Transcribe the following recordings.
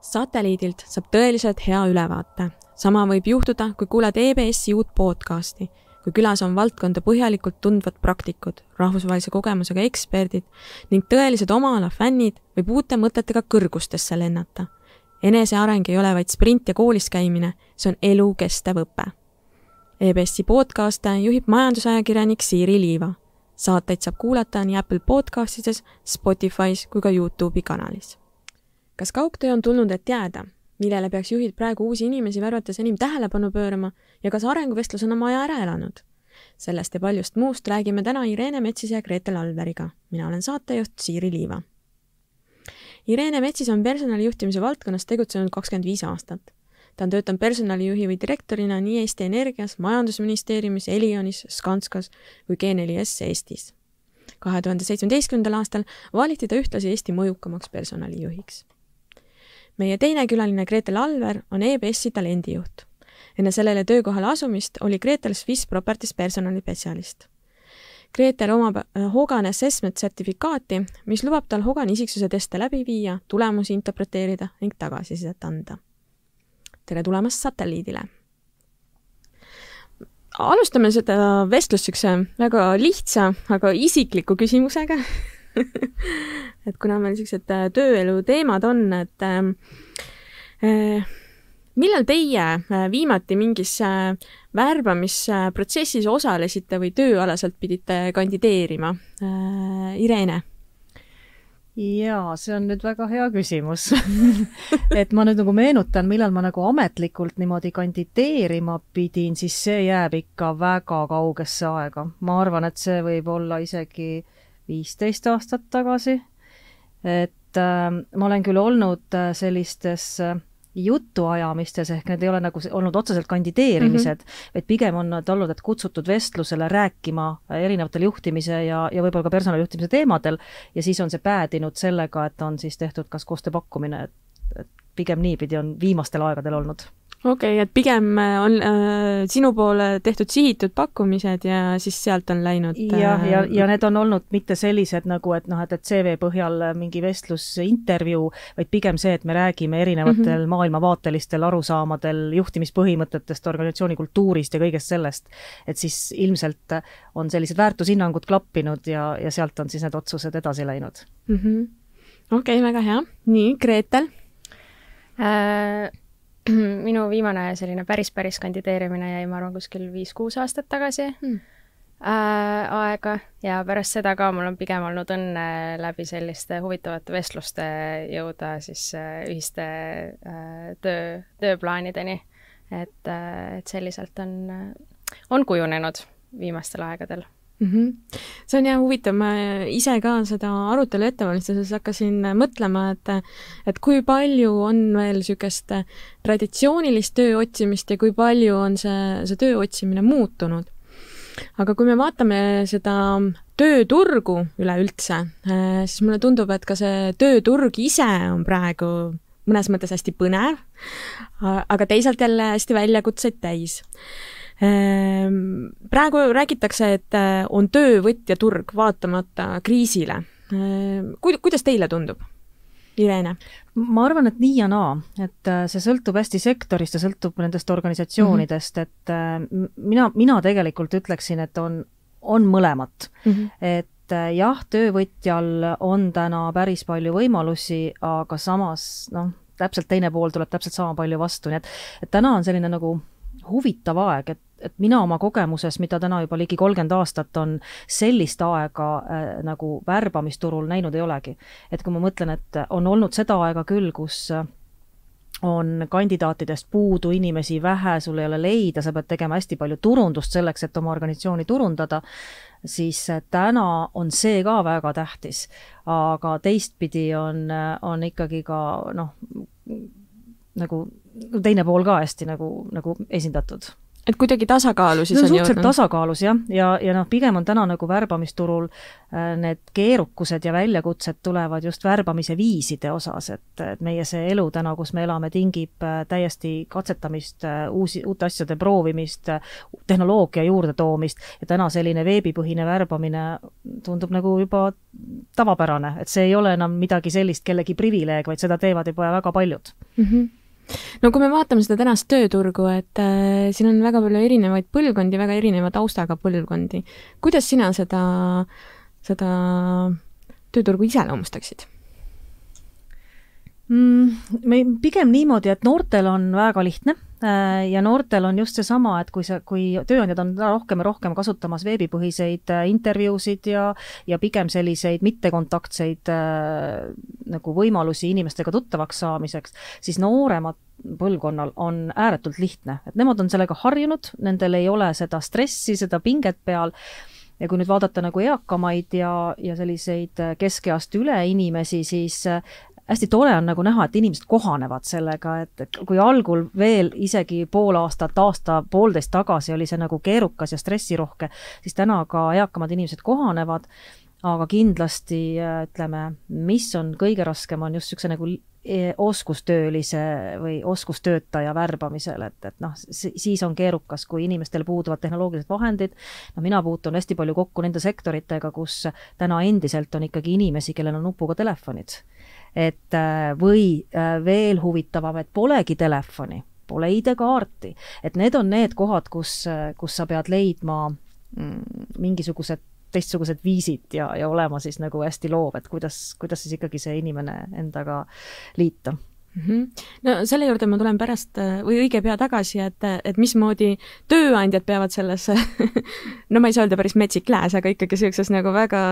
Satelliidilt saab tõeliselt hea ülevaate. Sama võib juhtuda, kui kuuled EBSi uut podcasti, kui külas on valdkonda põhjalikult tundvad praktikud, rahvusvahelise kogemusega eksperdid ning tõelised oma ala fännid võib uute mõtetega kõrgustesse lennata. Eneseareng ei ole vaid sprint ja koolis käimine, see on elukestev õpe. EBSi podcaste juhib majandusajakirjanik Siiri Liiva. Saateid saab kuulata nii Apple Podcastides, Spotify's kui ka YouTube'i kanalis. Kas kaugtöö on tulnud, et jääda? Millele peaks juhid praegu uusi inimesi värvates enim tähelepanu pöörama ja kas arenguvestlus on oma aja ära elanud? Sellest ja paljust muust räägime täna Irene Metsise ja Gretel Alveriga. Mina olen saatejuht Siiri Liiva. Irene Metsis on personalijuhtimise valdkonnas tegutsenud 25 aastat. Ta on töötanud personalijuhi või direktorina nii Eesti Energias, Majandusministeeriumis, Elionis, Skanskas või G4S Eestis. 2017. aastal valiti ta ühtlasi Eesti mõjukamaks personalijuhiks. Meie teine külaline Gretel Alver on EBSi talendijuht. Enne sellele töökohale asumist oli Gretel Swiss Properties personalispetsialist. Gretel omab Hogan Assessment sertifikaati, mis lubab tal Hogan isiksuse teste läbi viia, tulemusi interpreteerida ning tagasisidet anda. Tere tulemast Satelliidile! Alustame seda vestlust väga lihtsa, aga isikliku küsimusega. Et kuna meil sellised tööelu teemad on, et millal teie viimati mingis värbamisprotsessis osalesite või tööalaselt pidite kandideerima? Irene? Jaa, see on nüüd väga hea küsimus. Et ma nüüd nagu meenutan, millal ma nagu ametlikult niimoodi kandideerima pidin, siis see jääb ikka väga kaugesse aega. Ma arvan, et see võib olla isegi 15 aastat tagasi. Et ma olen küll olnud sellistes jutuajamistes, ehk need ei ole nagu olnud otseselt kandideerimised, vaid pigem on nad olnud, et kutsutud vestlusele rääkima erinevatel juhtimise ja võib-olla ka personalijuhtimise teemadel ja siis on see päädinud sellega, et on siis tehtud kas koostööpakkumine, et pigem niipidi on viimastel aegadel olnud. Okei, et pigem on sinu poole tehtud sihitud pakkumised ja siis sealt on läinud... Ja need on olnud mitte sellised nagu, et CV põhjal mingi vestlusintervjuu, vaid pigem see, et me räägime erinevatel maailmavaatelistel arusaamadel juhtimispõhimõtetest, organisatsiooni kultuurist ja kõigest sellest. Et siis ilmselt on sellised väärtushinnangud klappinud ja sealt on siis need otsused edasi läinud. Okei, väga hea. Nii, Gretel? Minu viimane selline päris kandideerimine jäi, ma arvan, kuskil 5-6 aastat tagasi aega ja pärast seda ka mul on pigem olnud õnne läbi selliste huvitavate vestluste jõuda siis ühiste tööplaanideni, et selliselt on kujunenud viimastel aegadel. See on jah huvitav, ma ise ka seda arutelu ettevalmistuses hakkasin mõtlema, et kui palju on veel sükest traditsioonilist töö otsimist ja kui palju on see töö otsimine muutunud. Aga kui me vaatame seda tööturgu üleüldse, siis mulle tundub, et ka see tööturg ise on praegu mõnes mõttes hästi põnev, aga teisalt jälle hästi väljakutseid täis. Praegu räägitakse, et on töövõtja turg vaatamata kriisile. Kuidas teile tundub, Irene? Ma arvan, et nii ja naa, et see sõltub hästi sektorist ja sõltub nendest organisatsioonidest, et mina tegelikult ütleksin, et on mõlemat. Et jah, töövõtjal on täna päris palju võimalusi, aga samas täpselt teine pool tuleb täpselt sama palju vastu. Nii et täna on selline nagu huvitav aeg, et mina oma kogemuses, mida täna juba ligi 30 aastat on sellist aega nagu värbamisturul näinud ei olegi. Et kui ma mõtlen, et on olnud seda aega küll, kus on kandidaatidest puudu inimesi vähe, sul ei ole leida, sa pead tegema hästi palju turundust selleks, et oma organisatsiooni turundada, siis täna on see ka väga tähtis. Aga teistpidi on ikkagi ka nagu teine pool ka hästi nagu esindatud. Et kuidagi tasakaalu siis on suhteliselt jõudnud? Tasakaalus, jah. Ja noh, pigem on täna nagu värbamisturul need keerukused ja väljakutsed tulevad just värbamise viiside osas, et meie see elu täna, kus me elame, tingib täiesti katsetamist, uute asjade proovimist, tehnoloogia juurde toomist ja täna selline veebipõhine värbamine tundub nagu juba tavapärane, et see ei ole enam midagi sellist kellegi privileeg, vaid seda teevad juba väga paljud. No kui me vaatame seda tänast tööturgu, et siin on väga palju erinevaid põlvkondi, väga erineva taustaga põlvkondi. Kuidas sina seda tööturgu iseloomustaksid? Pigem niimoodi, et noortel on väga lihtne ja noortel on just seesama, et kui tööandjad on rohkem ja rohkem kasutamas veebipõhiseid intervjuusid ja pigem selliseid mittekontaktseid nagu võimalusi inimestega tuttavaks saamiseks, siis nooremad põlvkonnal on ääretult lihtne, et nemad on sellega harjunud, nendel ei ole seda stressi, seda pinget peal. Ja kui nüüd vaadata nagu eakamaid ja selliseid keskeast üle inimesi, siis hästi tore on nagu näha, et inimesed kohanevad sellega, et kui algul veel isegi pool aastat, aasta, poolteist tagasi oli see nagu keerukas ja stressirohke, siis täna ka eakamad inimesed kohanevad, aga kindlasti ütleme, mis on kõige raskem, on just niisuguse nagu oskustöölise või oskustöötaja värbamisel, et noh, siis on keerukas, kui inimestel puuduvad tehnoloogilised vahendid. No, mina puutun hästi palju kokku nende sektoritega, kus täna endiselt on ikkagi inimesi, kellel on nupuga telefonid. Et või veel huvitavam, et polegi telefoni, pole ID-kaarti. Et need on need kohad, kus sa pead leidma mingisugused teistsugused viisid ja olema siis nagu hästi loov, et kuidas siis ikkagi see inimene endaga liita. No selle juurde ma tulen pärast või õige pea tagasi, et mismoodi tööandjad peavad selles, no ma ei saa öelda päris metsik lääs, aga ikkagi sellises nagu väga,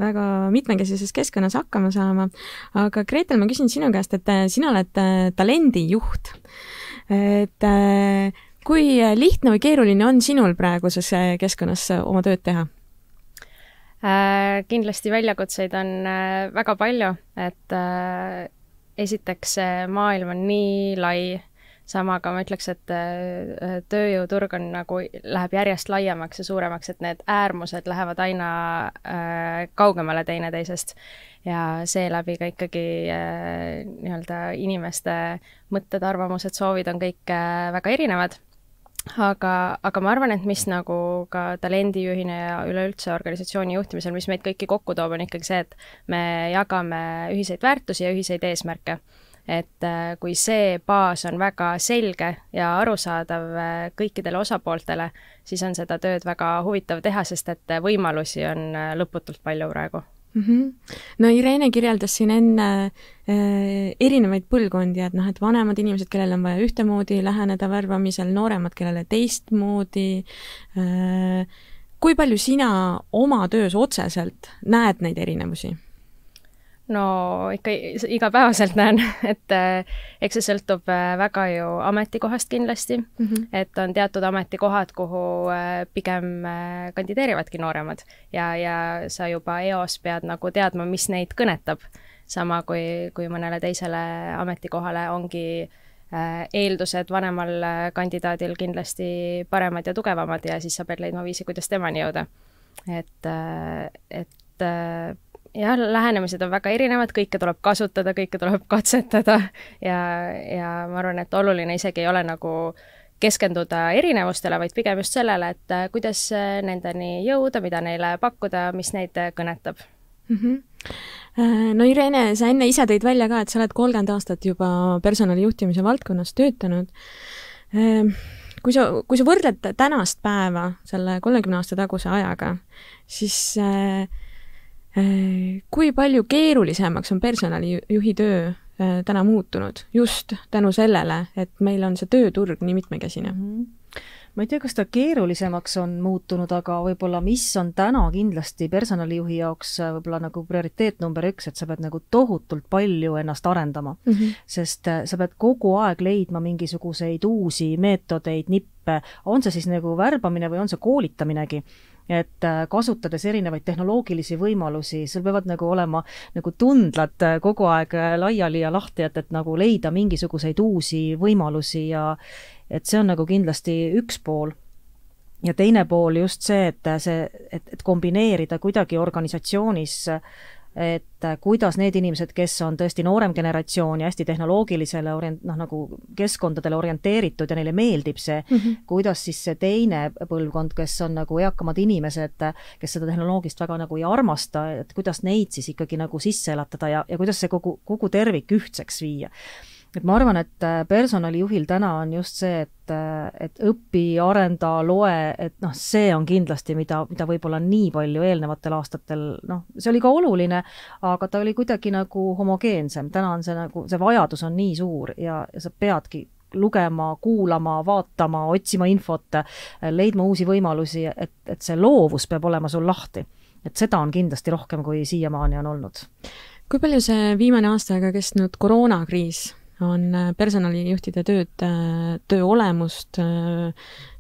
väga mitmekesises keskkonnas hakkama saama. Aga Gretel, ma küsin sinu käest, et sina oled talendijuht. Et kui lihtne või keeruline on sinul praeguses keskkonnas oma tööd teha? Kindlasti väljakutseid on väga palju, et esiteks maailm on nii lai, samaga ma ütleks, et tööjõuturg on nagu, läheb järjest laiemaks ja suuremaks, et need äärmused lähevad aina kaugemale teineteisest ja seeläbi ka ikkagi nii-öelda inimeste mõtted, arvamused, soovid on kõik väga erinevad. Aga ma arvan, et mis nagu ka talendijuhina ja üleüldse organisatsiooni juhtimisel, mis meid kõiki kokku toob, on ikkagi see, et me jagame ühiseid väärtusi ja ühiseid eesmärke. Et kui see baas on väga selge ja arusaadav kõikidele osapooltele, siis on seda tööd väga huvitav teha, sest et võimalusi on lõputult palju praegu. No Irene kirjeldas siin enne erinevaid põlvkondi, et et vanemad inimesed, kellel on vaja ühtemoodi läheneda värbamisel, nooremad, kellele teistmoodi. Kui palju sina oma töös otseselt näed neid erinevusi? No ikka igapäevaselt näen, et eks see sõltub väga ju ametikohast kindlasti, et on teatud ametikohad, kuhu pigem kandideerivadki nooremad ja sa juba eos pead nagu teadma, mis neid kõnetab. Sama kui mõnele teisele ametikohale ongi eeldused vanemal kandidaadil kindlasti paremad ja tugevamad ja siis sa pead leidma viisi, kuidas temani jõuda. Et jah, lähenemised on väga erinevad, kõike tuleb kasutada, kõike tuleb katsetada ja ma arvan, et oluline isegi ei ole nagu keskenduda erinevustele, vaid pigem just sellele, et kuidas nendeni jõuda, mida neile pakkuda, mis neid kõnetab. No Irene, sa enne ise tõid välja ka, et sa oled 30 aastat juba personalijuhtimise valdkonnas töötanud. Kui sa võrdled tänast päeva selle 30 aasta taguse ajaga, siis kui palju keerulisemaks on personalijuhi töö täna muutunud just tänu sellele, et meil on see tööturg nii mitmekesine? Ma ei tea, kas ta keerulisemaks on muutunud, aga võib-olla mis on täna kindlasti personalijuhi jaoks võib-olla nagu prioriteet number 1, et sa pead nagu tohutult palju ennast arendama, sest sa pead kogu aeg leidma mingisuguseid uusi meetodeid, nippe, on see siis nagu värbamine või on see koolitaminegi, et kasutades erinevaid tehnoloogilisi võimalusi, sul peavad nagu olema nagu tundlad kogu aeg laiali ja lahti, et nagu leida mingisuguseid uusi võimalusi et see on nagu kindlasti üks pool. Ja teine pool just see, et kombineerida kuidagi organisatsioonis, et kuidas need inimesed, kes on tõesti noorem generatsioon ja hästi tehnoloogilisele nagu keskkondadele orienteeritud ja neile meeldib see, kuidas siis see teine põlvkond, kes on nagu eakamad inimesed, kes seda tehnoloogist väga nagu ei armasta, et kuidas neid siis ikkagi nagu sisse elatada ja kuidas see kogu tervik ühtseks viia. Et ma arvan, et personalijuhil täna on just see, et õpi, arenda, loe, et see on kindlasti, mida võib-olla nii palju eelnevatel aastatel, see oli ka oluline, aga ta oli kuidagi nagu homogeensem. Täna on see vajadus on nii suur ja sa peadki lugema, kuulama, vaatama, otsima infot, leidma uusi võimalusi, et see loovus peab olema sul lahti. Et seda on kindlasti rohkem, kui siiamaani on olnud. Kui palju see viimane aastaga kestnud koroonakriis on personalijuhtide töö olemust,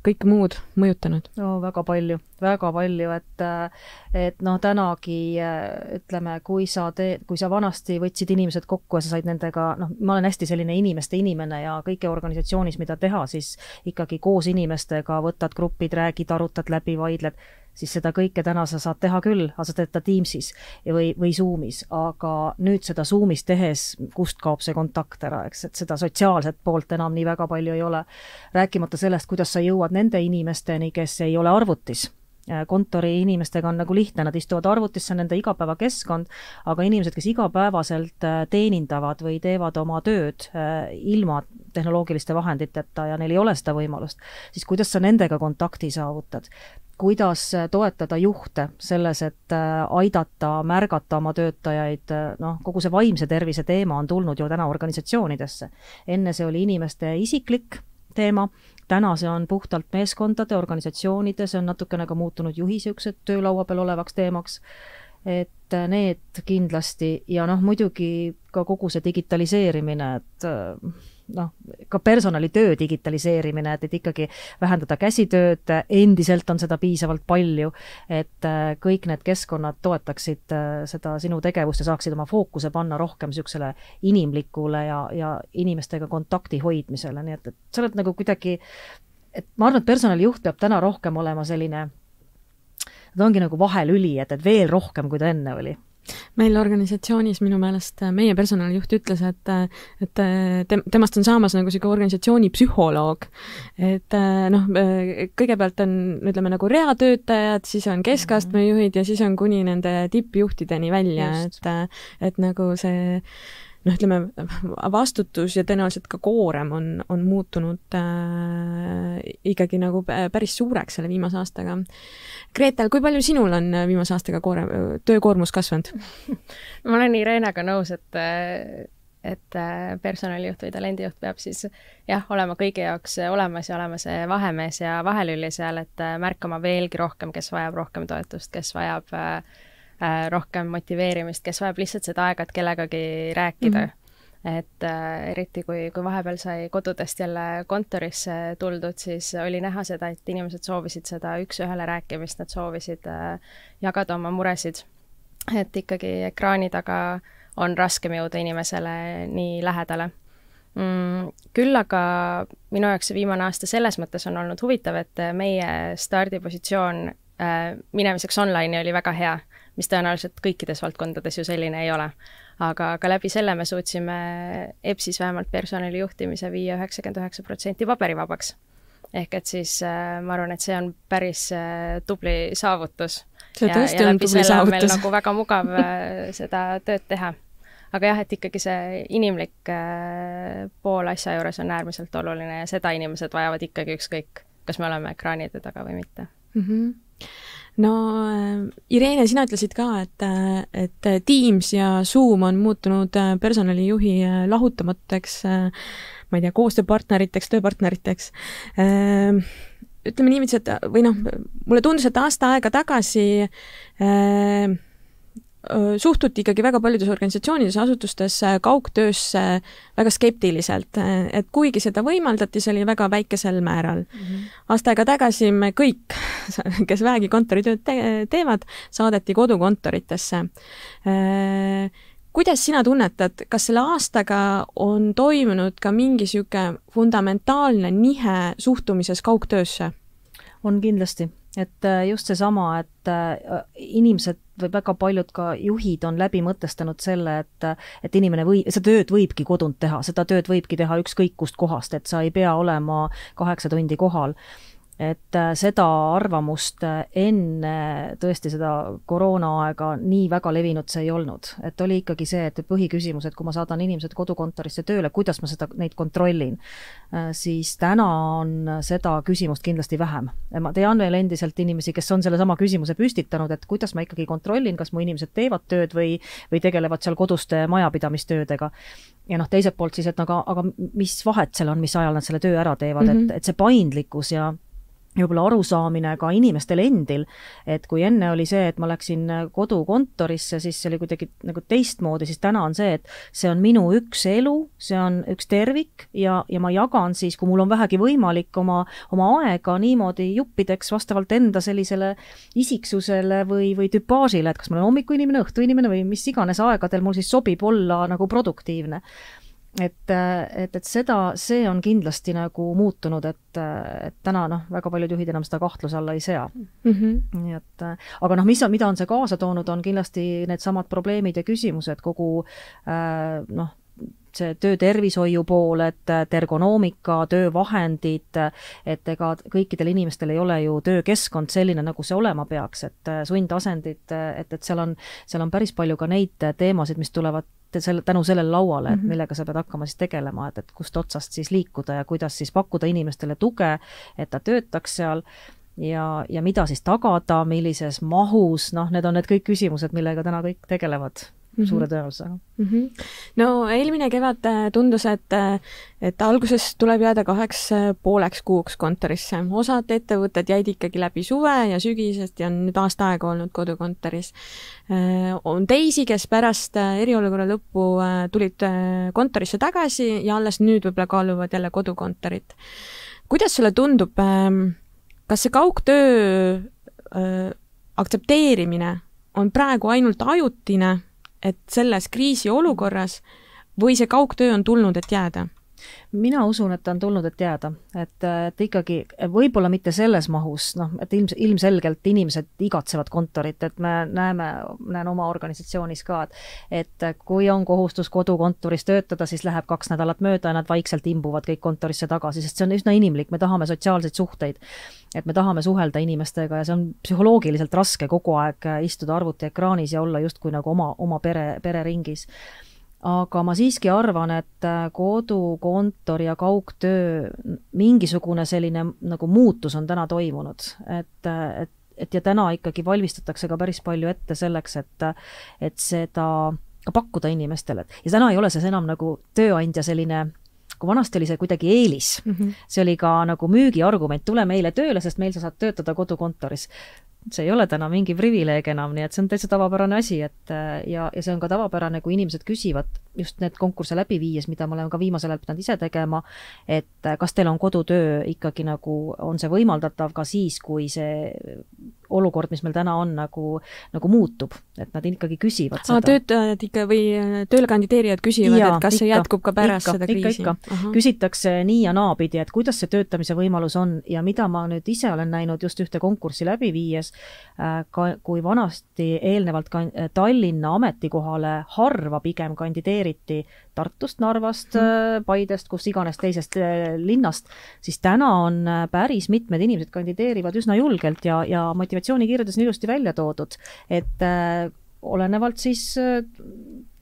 kõike muud mõjutanud? No väga palju, et tänagi ütleme, kui sa vanasti võtsid inimesed kokku ja sa said nendega, ma olen hästi selline inimeste inimene ja kõike organisatsioonis, mida teha, siis ikkagi koos inimestega võtad grupid, räägid, arutad läbi, vaidled, siis seda kõike täna sa saad teha küll, aga sa teed ta Teamsis või Zoomis, aga nüüd seda Zoomis tehes, kust kaob see kontakt ära, eks, et seda sotsiaalset poolt enam nii väga palju ei ole. Rääkimata sellest, kuidas sa jõuad nende inimesteni, kes ei ole arvutis. Kontori inimestega on nagu lihtne, nad istuvad arvutis, see on nende igapäevakeskkond, aga inimesed, kes igapäevaselt teenindavad või teevad oma tööd ilma tehnoloogiliste vahenditeta ja neil ei ole seda võimalust, siis kuidas sa nendega kontakti saavutad? Kuidas toetada juhte selles, et aidata, märgata oma töötajaid, kogu see vaimse tervise teema on tulnud ju täna organisatsioonidesse. Enne see oli inimeste isiklik teema, täna see on puhtalt meeskondade, organisatsioonide, see on natukene ka muutunud juhi siuksed töölaua peal olevaks teemaks, et need kindlasti ja muidugi ka kogu see digitaliseerimine, et ka personalitöö digitaliseerimine, et ikkagi vähendada käsitööd, endiselt on seda piisavalt palju, et kõik need keskkonnad toetaksid seda sinu tegevust ja saaksid oma fookuse panna rohkem siuksele inimlikule ja inimestega kontakti hoidmisele, nii et sa oled nagu kuidagi, et ma arvan, et personalijuht peab täna rohkem olema selline, ta ongi nagu vahelüli, et veel rohkem, kui ta enne oli. Meil organisatsioonis minu meelest meie personalijuht ütles, et temast on saamas nagu siuke organisatsiooni psühholoog. Et kõigepealt on, ütleme, nagu reatöötajad, siis on keskastme juhid ja siis on kuni nende tippjuhtideni välja, et nagu see ütleme, vastutus ja tõenäoliselt ka koorem on muutunud ikkagi nagu päris suureks selle viimase aastaga. Gretel, kui palju sinul on viimase aastaga töökoormus kasvanud? Ma olen Irenaga nõus, et personalijuht või talendijuht peab siis olema kõigi jaoks olemas ja olema see vahemees ja vahelüli seal, et märkama veelgi rohkem, kes vajab rohkem toetust, kes vajab rohkem motiveerimist, kes vajab lihtsalt seda aega, et kellegagi rääkida. Et eriti kui vahepeal sai kodudest jälle kontorisse tuldud, siis oli näha seda, et inimesed soovisid seda üks-ühele rääkimist, nad soovisid jagada oma muresid. Et ikkagi ekraani taga on raskem jõuda inimesele nii lähedale. Küll aga minu jaoks viimane aasta selles mõttes on olnud huvitav, et meie stardipositsioon minemiseks online oli väga hea, mis tõenäoliselt kõikides valdkondades ju selline ei ole. Aga läbi selle me suutsime EBS-is vähemalt personali juhtimise viia 99% paberivabaks. Ehk et siis ma arvan, et see on päris tubli saavutus. See tõesti on tubli saavutus. On meil nagu väga mugav seda tööd teha. Aga jah, et ikkagi see inimlik pool asja juures on äärmiselt oluline ja seda inimesed vajavad ikkagi ükskõik, kas me oleme ekraanide taga või mitte. No Irene, sina ütlesid ka, et Teams ja Zoom on muutunud personalijuhi lahutamatuteks, ma ei tea, koostööpartneriteks, tööpartneriteks. Ütleme niiviisi, et või mulle tundus, et aasta aega tagasi suhtuti ikkagi väga paljudes organisatsioonides ja asutustes kaugtöösse väga skeptiliselt, et kuigi seda võimaldati, see oli väga väikesel määral. Aasta aega tagasi me kõik, kes vähegi kontoritööd teevad, saadeti kodukontoritesse. kuidas sina tunnetad, kas selle aastaga on toimunud ka mingi niisugune fundamentaalne nihe suhtumises kaugtöösse? On kindlasti, et just seesama, et inimesed või väga paljud ka juhid on läbi mõtestanud selle, et inimene seda tööd võibki kodunt teha, seda tööd võibki teha ükskõik kust kohast, et sa ei pea olema 8 tundi kohal. Et seda arvamust enne tõesti seda koroonaaega nii väga levinud see ei olnud. Et oli ikkagi see, et põhiküsimus, et kui ma saadan inimesed kodukontorisse tööle, kuidas ma neid kontrollin, siis täna on seda küsimust kindlasti vähem. Ma tean veel endiselt inimesi, kes on selle sama küsimuse püstitanud, et kuidas ma ikkagi kontrollin, kas mu inimesed teevad tööd või tegelevad seal koduste majapidamistöödega. Ja teiselt poolt siis, et aga mis vahet seal on, mis ajal nad selle töö ära teevad, et see paindlikkus ja võib-olla arusaamine ka inimestel endil, et kui enne oli see, et ma läksin kodukontorisse, siis see oli kuidagi nagu teistmoodi, siis täna on see, et see on minu üks elu, see on üks tervik ja ma jagan siis, kui mul on vähegi võimalik oma aega niimoodi juppideks vastavalt enda sellisele isiksusele või tüpaažile, et kas ma olen hommikuinimene, õhtuinimene või mis iganes aegadel mul siis sobib olla nagu produktiivne. Et see on kindlasti nagu muutunud, et täna väga paljud juhid enam seda kahtluse alla ei sea. Nii et, aga mida on see kaasa toonud, on kindlasti need samad probleemid ja küsimused, kogu see töötervishoiu pool, et ergonoomika, töövahendid, et ega kõikidel inimestel ei ole ju töökeskkond selline, nagu see olema peaks, et sundasendid, et seal on päris palju ka neid teemasid, mis tulevad tänu sellele lauale, et millega sa pead hakkama siis tegelema, et kust otsast siis liikuda ja kuidas siis pakkuda inimestele tuge, et ta töötaks seal ja mida siis tagada, millises mahus, need on need kõik küsimused, millega täna kõik tegelevad suure tõenäosusega. No eelmine kevad tundus, et alguses tuleb jääda 2,5 kuuks kontorisse. Osad ettevõtted jäid ikkagi läbi suve ja sügisest ja on nüüd aasta aega olnud kodukontoris. On teisi, kes pärast eriolukorra lõppu tulid kontorisse tagasi ja alles nüüd võib-olla kaaluvad jälle kodukontorit. Kuidas sulle tundub, kas see kaugtöö aktsepteerimine on praegu ainult ajutine, et selles kriisi olukorras või see kaugtöö on tulnud, et jääda? Mina usun, et ta on tulnud, et jääda. Et ikkagi võib-olla mitte selles mahus, et ilmselgelt inimesed igatsevad kontorit, et me näen oma organisatsioonis ka, et kui on kohustus kodukontoris töötada, siis läheb 2 nädalat mööda ja nad vaikselt imbuvad kõik kontorisse tagasi, sest see on üsna inimlik, me tahame sotsiaalseid suhteid, et me tahame suhelda inimestega ja see on psühholoogiliselt raske kogu aeg istuda arvutiekraanis ja olla justkui nagu oma pereringis. Aga ma siiski arvan, et kodukontor ja kaugtöö mingisugune selline nagu muutus on täna toimunud, et ja täna ikkagi valmistatakse ka päris palju ette selleks, et seda ka pakkuda inimestele. Ja täna ei ole see enam nagu tööandja selline, kui vanasti oli see kuidagi eelis, see oli ka nagu müügiargument, tule meile tööle, sest meil sa saad töötada kodukontoris. See ei ole täna mingi privileeg enam, nii et see on täitsa tavapärane asi, ja see on ka tavapärane, kui inimesed küsivad just need konkursse läbi viies, mida ma olen ka viimasel ajal pidanud ise tegema, et kas teil on kodutöö ikkagi nagu, on see võimaldatav ka siis, kui see olukord, mis meil täna on, nagu muutub, et nad ikkagi küsivad seda. Töötajad ikka või tööle kandideerijad küsivad, et kas see jätkub ka pärast seda kriisi? Küsitakse nii ja naapidi, et kuidas see töötamise võimalus on ja mida ma nüüd ise olen näinud just ühte konkurssi läbi viies, kui vanasti eelnevalt Tallinna ametikohale harva pigem kandideeriti Tartust, Narvast, Paidest, kus iganes teisest linnast, siis täna on päris mitmed inimesed kandideerivad üsna julgelt ja motivatsioonikirjades on ilusti välja toodud, et olenevalt siis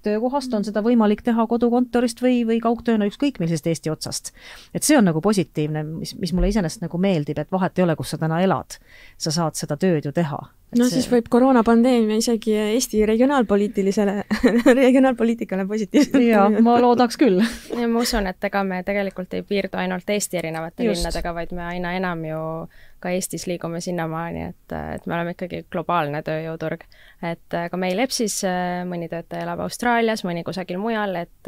töökohast on seda võimalik teha kodukontorist või kaugtööna ükskõik millisest Eesti otsast. Et see on nagu positiivne, mis mulle iseenesest nagu meeldib, et vahet ei ole, kus sa täna elad. Sa saad seda tööd ju teha. Siis võib koroonapandeemia isegi Eesti regionaalpoliitikale positiivselt. Ja, ma loodaks küll. Ja ma usun, et ega me tegelikult ei piirdu ainult Eesti erinevate linnadega, vaid me aina enam ju ka Eestis liigume sinnamaani, et me oleme ikkagi globaalne tööjõuturg. Et ka meil EPSis mõni töötaja elab Austraalias, mõni kusagil mujal, et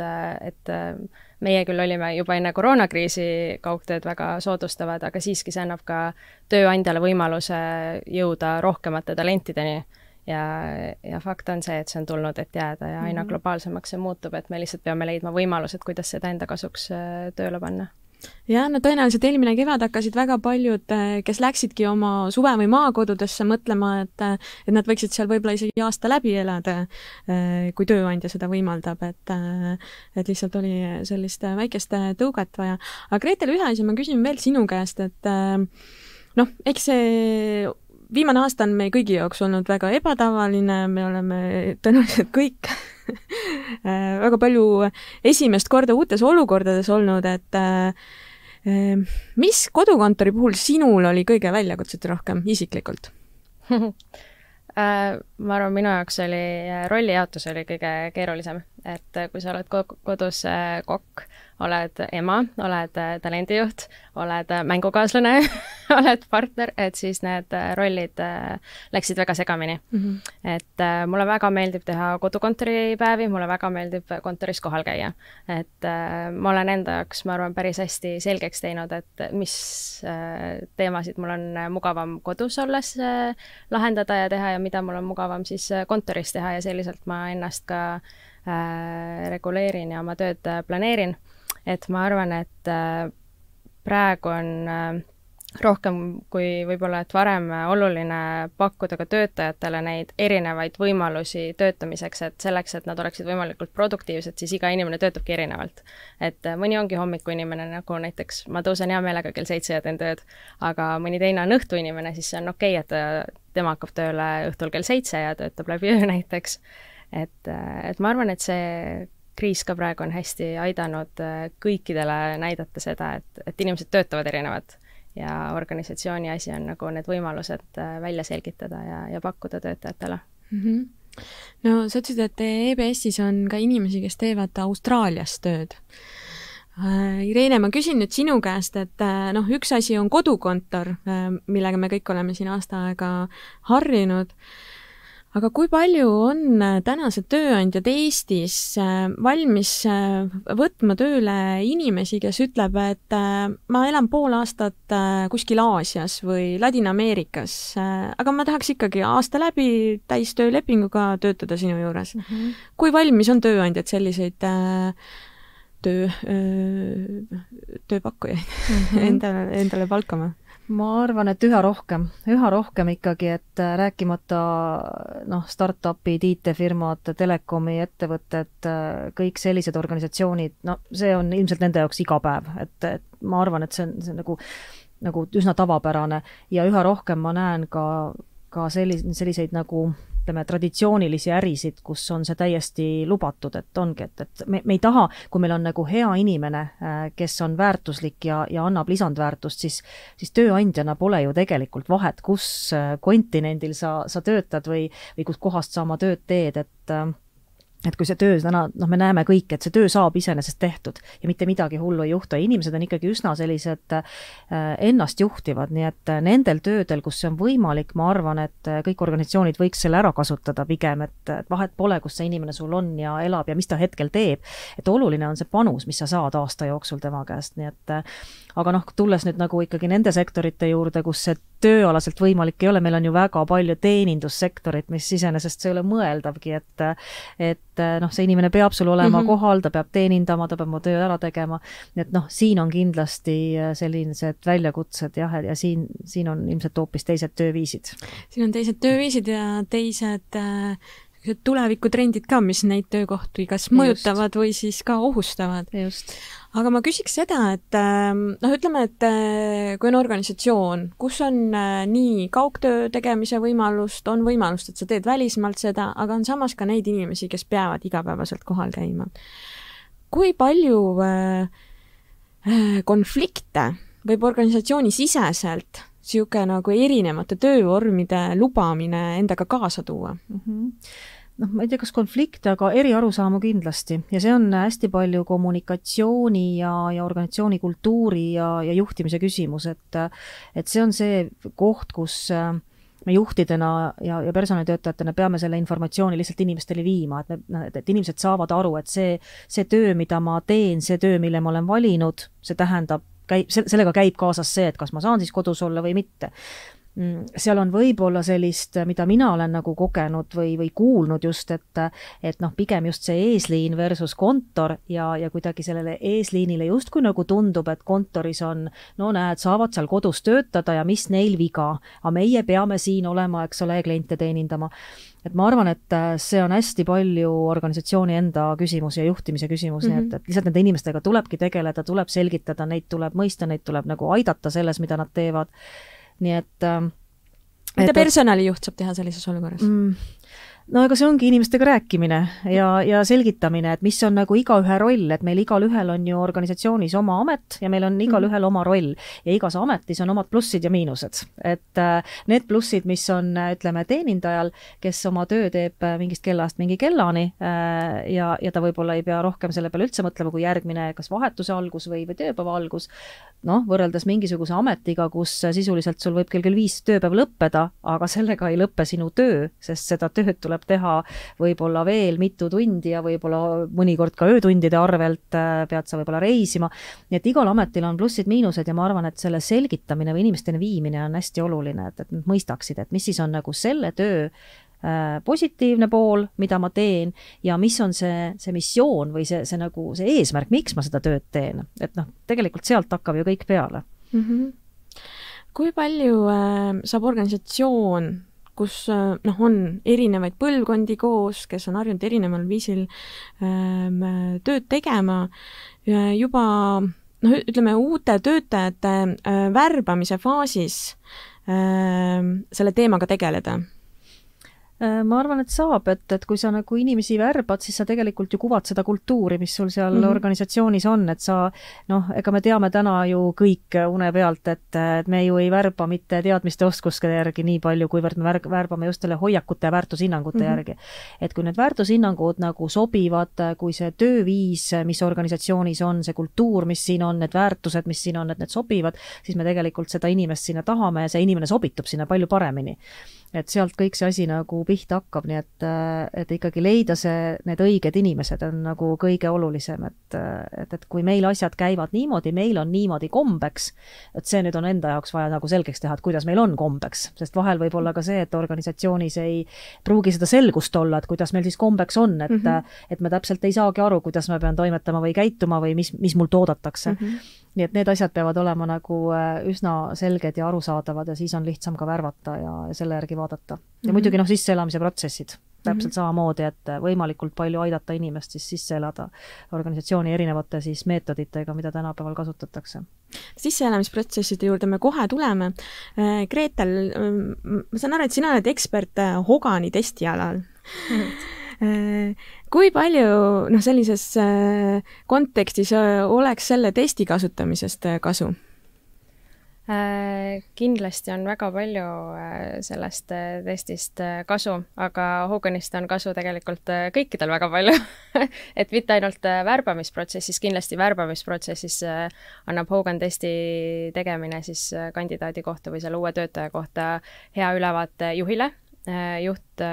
meie küll olime juba enne koroonakriisi kaugtööd väga soodustavad, aga siiski see annab ka tööandjale võimaluse jõuda rohkemate talentideni ja fakt on see, et see on tulnud, et jääda ja aina globaalsemaks see muutub, et me lihtsalt peame leidma võimalused, kuidas seda enda kasuks tööle panna. Ja, no tõenäoliselt eelmine kevad hakkasid väga paljud, kes läksidki oma suve- või maakodudesse mõtlema, et nad võiksid seal võib-olla isegi aasta läbi elada, kui tööandja seda võimaldab, et lihtsalt oli sellist väikest tõuget vaja. Aga Gretel, ühe asja ma küsin veel sinu käest, et eks see viimane aasta on meie kõigi jaoks olnud väga ebatavaline, me oleme tõenäoliselt kõik väga palju esimest korda uutes olukordades olnud, et mis kodukontori puhul sinul oli kõige väljakutset rohkem isiklikult? Ma arvan, minu jaoks oli rollijaotus oli kõige keerulisem, et kui sa oled kodus kokk, oled ema, oled talendijuht, oled mängukaaslane, oled partner, et siis need rollid läksid väga segamini. Et mulle väga meeldib teha kodukontoripäevi, mulle väga meeldib kontoris kohal käia. Et ma olen enda jaoks, ma arvan, päris hästi selgeks teinud, et mis teemasid mul on mugavam kodus olles lahendada ja teha ja mida mul on mugavam siis kontoris teha ja selliselt ma ennast ka reguleerin ja oma tööd planeerin. Et ma arvan, et praegu on rohkem kui võib-olla, et varem oluline pakkuda ka töötajatele neid erinevaid võimalusi töötamiseks, et selleks, et nad oleksid võimalikult produktiivsed, siis iga inimene töötabki erinevalt. Et mõni ongi hommikuinimene, nagu näiteks ma tõusen hea meelega kell 7 ja teen tööd, aga mõni teine on õhtuinimene, siis see on okei, et tema hakkab tööle õhtul kell 7 ja töötab läbi öö näiteks. Et ma arvan, et see kriis ka praegu on hästi aidanud kõikidele näidata seda, et inimesed töötavad erinevad ja organisatsiooni asi on nagu need võimalused välja selgitada ja pakkuda töötajatele. No sa ütlesid, et EBS-is on ka inimesi, kes teevad Austraalias tööd. Irene, ma küsin nüüd sinu käest, et üks asi on kodukontor, millega me kõik oleme siin aasta aega harjunud, aga kui palju on tänased tööandjad Eestis valmis võtma tööle inimesi, kes ütleb, et ma elan pool aastat kuskil Aasias või Ladina-Ameerikas, aga ma tahaks ikkagi aasta läbi täistöölepinguga töötada sinu juures. Kui valmis on tööandjad selliseid tööpakkujaid endale palkama? Ma arvan, et üha rohkem ikkagi, et rääkimata startupid, IT-firmad, telekomi ettevõtted, kõik sellised organisatsioonid, see on ilmselt nende jaoks iga päev, et ma arvan, et see on nagu üsna tavapärane ja üha rohkem ma näen ka selliseid nagu traditsioonilisi ärisid, kus on see täiesti lubatud, et ongi, et me ei taha, kui meil on nagu hea inimene, kes on väärtuslik ja annab lisandväärtust, siis tööandjana pole ju tegelikult vahet, kus kontinendil sa töötad või kus kohast sa oma tööd teed, et kui see töö täna, me näeme kõik, et see töö saab iseenesest tehtud ja mitte midagi hullu ei juhtu. Inimesed on ikkagi üsna sellised ennast juhtivad, nii et nendel töödel, kus see on võimalik, ma arvan, et kõik organisatsioonid võiks selle ära kasutada pigem, et vahet pole, kus see inimene sul on ja elab ja mis ta hetkel teeb. Et oluline on see panus, mis sa saad aasta jooksul tema käest, nii et aga tulles nüüd nagu ikkagi nende sektorite juurde, kus see tööalaselt võimalik ei ole, meil on ju väga palju teenindussektorit, mis iseenesest see ei ole mõeldavgi, et see inimene peab sul olema kohal, ta peab teenindama, ta peab oma töö ära tegema, et siin on kindlasti sellised väljakutsed jah, ja siin on ilmselt hoopis teised tööviisid. Siin on teised tööviisid ja teised tulevikutrendid ka, mis neid töökohti kas mõjutavad või siis ka ohustavad. Just. Aga ma küsiks seda, et ütleme, et kui on organisatsioon, kus on nii kaugtöö tegemise võimalust, on võimalust, et sa teed välismaalt seda, aga on samas ka neid inimesi, kes peavad igapäevaselt kohal käima. Kui palju konflikte võib organisatsiooni siseselt siuke nagu erinevate töövormide lubamine endaga kaasa tuua? Ma ei tea, kas konflikte, aga eriarusaamu kindlasti. Ja see on hästi palju kommunikatsiooni ja organisatsiooni kultuuri ja juhtimise küsimus, et see on see koht, kus me juhtidena ja personalitöötajatena peame selle informatsiooni lihtsalt inimestele viima, et inimesed saavad aru, et see töö, mida ma teen, see töö, mille ma olen valinud, see tähendab, sellega käib kaasas see, et kas ma saan siis kodus olla või mitte. seal on võib-olla sellist, mida mina olen nagu kogenud või kuulnud just, et noh, pigem just see eesliin versus kontor ja kuidagi sellele eesliinile justkui nagu tundub, et kontoris on, no näed, saavad seal kodus töötada ja mis neil viga, aga meie peame siin olema, eks ole, kliente teenindama. Et ma arvan, et see on hästi palju organisatsiooni enda küsimus ja juhtimise küsimus, nii et lihtsalt nende inimestega tulebki tegeleda, tuleb selgitada, neid tuleb mõista, neid tuleb nagu aidata selles, mida nad teevad. Nii et mida personalijuht saab teha sellises olukorras? No ega see ongi inimestega rääkimine ja selgitamine, et mis on nagu igaühe roll, et meil igal ühel on ju organisatsioonis oma amet ja meil on igal ühel oma roll ja igas ametis on omad plussid ja miinused. Et need plussid, mis on, ütleme, teenindajal, kes oma töö teeb mingist kellast mingi kellani ja ta võib-olla ei pea rohkem selle peale üldse mõtlema, kui järgmine kas vahetuse algus või tööpäeva algus, noh, võrreldes mingisuguse ametiga, kus sisuliselt sul võib kell 5 tööpäev lõppeda, aga sellega ei lõppe sinu töö, sest seda tööd tuleb teha võib-olla veel mitu tundi ja võib-olla mõnikord ka öötundide arvelt pead sa võib-olla reisima. Nii et igal ametil on plussid-miinused ja ma arvan, et selle selgitamine või inimesteni viimine on hästi oluline, et nad mõistaksid, et mis siis on nagu selle töö positiivne pool, mida ma teen ja mis on see missioon või see nagu see eesmärk, miks ma seda tööd teen. Et noh, tegelikult sealt hakkab ju kõik peale. Kui palju saab organisatsioon, kus on erinevaid põlvkondi koos, kes on harjunud erineval viisil tööd tegema, juba ütleme uute töötajate värbamise faasis selle teemaga tegeleda? Ma arvan, et saab, et kui sa nagu inimesi värbad, siis sa tegelikult ju kuvad seda kultuuri, mis sul seal organisatsioonis on, et sa, noh, ega me teame täna ju kõik une pealt, et me ju ei värba mitte teadmiste oskuste järgi nii palju, kuivõrd me värbame just selle hoiakute ja väärtushinnangute järgi. Et kui need väärtushinnangud nagu sobivad, kui see tööviis, mis organisatsioonis on, see kultuur, mis siin on, need väärtused, mis siin on, et need sobivad, siis me tegelikult seda inimest sinna tahame ja see inimene sobitub sinna palju paremini. Et sealt kõik see asi nagu pihta hakkab, nii et ikkagi leida need õiged inimesed on nagu kõige olulisem, et kui meil asjad käivad niimoodi, meil on niimoodi kombeks, et see nüüd on enda jaoks vaja nagu selgeks teha, et kuidas meil on kombeks, sest vahel võib olla ka see, et organisatsioonis ei pruugi seda selgust olla, et kuidas meil siis kombeks on, et me täpselt ei saagi aru, kuidas ma pean toimetama või käituma või mis mul toodatakse. Nii et need asjad peavad olema nagu üsna selged ja arusaadavad ja siis on lihtsam ka värvata ja selle järgi vaadata. Ja muidugi sisseelamise protsessid täpselt samamoodi, et võimalikult palju aidata inimest siis sisse elada organisatsiooni erinevate siis meetoditega, mida tänapäeval kasutatakse. Sisseelamisprotsesside juurde me kohe tuleme. Gretel, ma saan aru, et sina oled ekspert Hogani testialal. Kui palju sellises kontekstis oleks selle testi kasutamisest kasu? Kindlasti on väga palju sellest testist kasu, aga Hoganist on kasu tegelikult kõikidel väga palju. Et mitte ainult värbamisprotsessis, kindlasti värbamisprotsessis annab Hogan testi tegemine siis kandidaadi kohta või selle uue töötaja kohta hea ülevaate juhile. Juht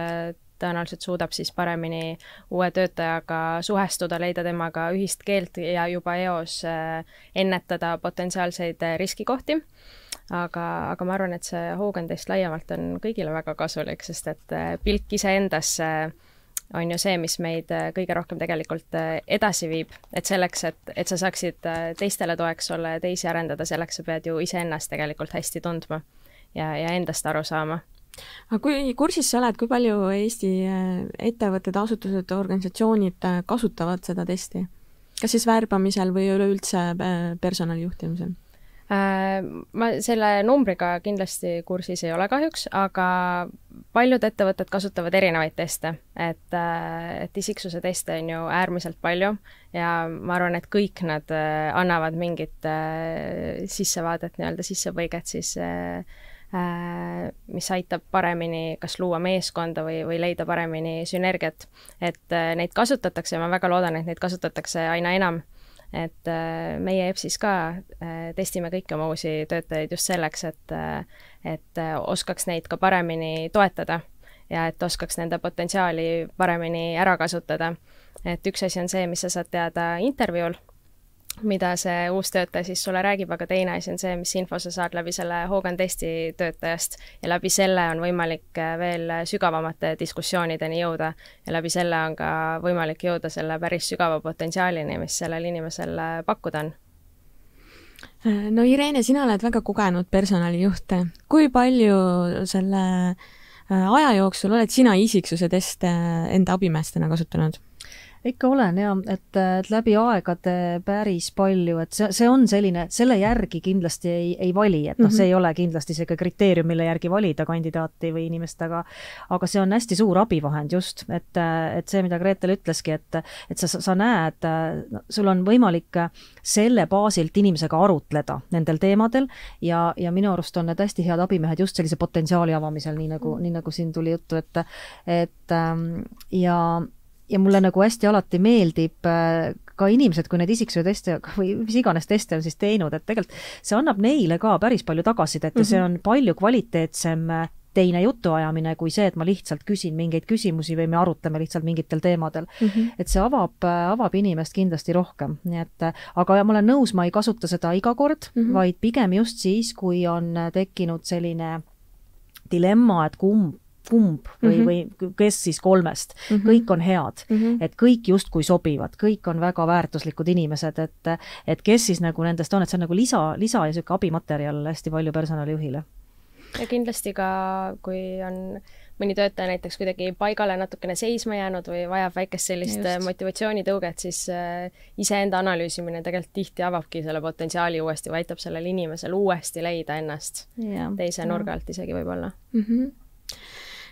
tõenäoliselt suudab siis paremini uue töötajaga suhestuda, leida temaga ühist keelt ja juba eos ennetada potentsiaalseid riskikohti. Aga ma arvan, et see Hogan test laiemalt on kõigile väga kasulik, sest et pilk iseendasse on ju see, mis meid kõige rohkem tegelikult edasi viib. Et selleks, et sa saaksid teistele toeks olla ja teisi arendada, selleks sa pead ju iseennast tegelikult hästi tundma ja endast aru saama. Aga kui kursis sa oled, kui palju Eesti ettevõtted, asutused, organisatsioonid kasutavad seda testi? Kas siis värbamisel või üleüldse personalijuhtimisel? Ma selle numbriga kindlasti kursis ei ole kahjuks, aga paljud ettevõtted kasutavad erinevaid teste, et isiksuse teste on ju äärmiselt palju ja ma arvan, et kõik nad annavad mingit sissevaadet, sissepõiget siis mis aitab paremini kas luua meeskonda või leida paremini sünergiat. Et neid kasutatakse ja ma väga loodan, et neid kasutatakse aina enam. Et meie EPSis ka testime kõiki oma uusi töötajaid just selleks, et oskaks neid ka paremini toetada ja et oskaks nende potentsiaali paremini ära kasutada. Et üks asi on see, mis sa saad teada intervjuul, mida see uus töötaja siis sulle räägib, aga teine asi on see, mis info sa saad läbi selle Hogan testi töötajast ja läbi selle on võimalik veel sügavamate diskussioonideni jõuda ja läbi selle on ka võimalik jõuda selle päris sügava potentsiaalini, mis sellel inimesel pakkuda on. No Irene, sina oled väga kogenud personalijuht. Kui palju selle aja jooksul oled sina isiksuse teste enda abimeestena kasutanud? Ikka olen ja, et läbi aegade päris palju, et see on selline, selle järgi kindlasti ei vali, et see ei ole kindlasti see kriteerium, mille järgi valida kandidaati või inimest, aga see on hästi suur abivahend just, et see, mida Gretel ütleski, et sa näed, sul on võimalik selle baasilt inimesega arutleda nendel teemadel ja minu arust on need hästi head abimehed just sellise potentsiaali avamisel, nii nagu siin tuli juttu, ja mulle nagu hästi alati meeldib ka inimesed, kui need isiksuse teste või mis iganes teste on siis teinud, et tegelikult see annab neile ka päris palju tagasisidet ja see on palju kvaliteetsem teine jutuajamine kui see, et ma lihtsalt küsin mingeid küsimusi või me arutleme lihtsalt mingitel teemadel. Et see avab inimest kindlasti rohkem. Nii et, aga ma olen nõus, ma ei kasuta seda iga kord, vaid pigem just siis, kui on tekkinud selline dilemma, et kumb või kes siis kolmest. Kõik on head, et kõik justkui sobivad, kõik on väga väärtuslikud inimesed, et kes siis nagu nendest on, et see on nagu lisa ja selline abimaterjal hästi palju personalijuhile. Ja kindlasti ka, kui on mõni töötaja näiteks kuidagi paigale natukene seisma jäänud või vajab väikest sellist motivatsioonitõuget, siis iseenda analüüsimine tegelikult tihti avabki selle potentsiaali uuesti või aitab sellel inimesel uuesti leida ennast teise nurga alt isegi võib-olla.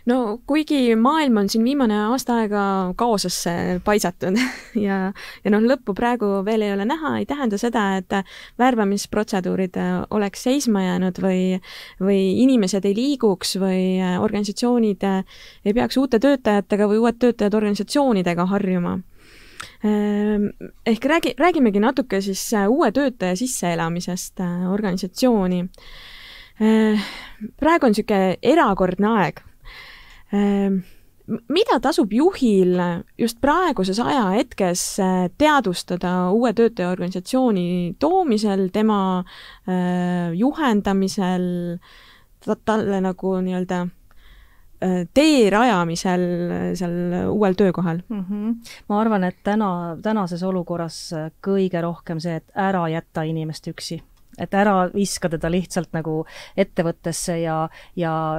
No kuigi maailm on siin viimane aasta aega kaosesse paisatud ja lõppu praegu veel ei ole näha, ei tähenda seda, et värbamisprotseduurid oleks seisma jäänud või inimesed ei liiguks või organisatsioonid ei peaks uute töötajatega või uued töötajad organisatsioonidega harjuma. Ehk räägimegi natuke siis uue töötaja sisseelamisest organisatsiooni. Praegu on niisugune erakordne aeg. Mida tasub juhil just praeguses ajahetkes teadvustada uue töötaja organisatsiooni toomisel, tema juhendamisel, talle nagu nii-öelda tee rajamisel seal uuel töökohal? Ma arvan, et tänases olukorras kõige rohkem see, et ära jätta inimest üksi. Et ära viska teda lihtsalt nagu ettevõttesse ja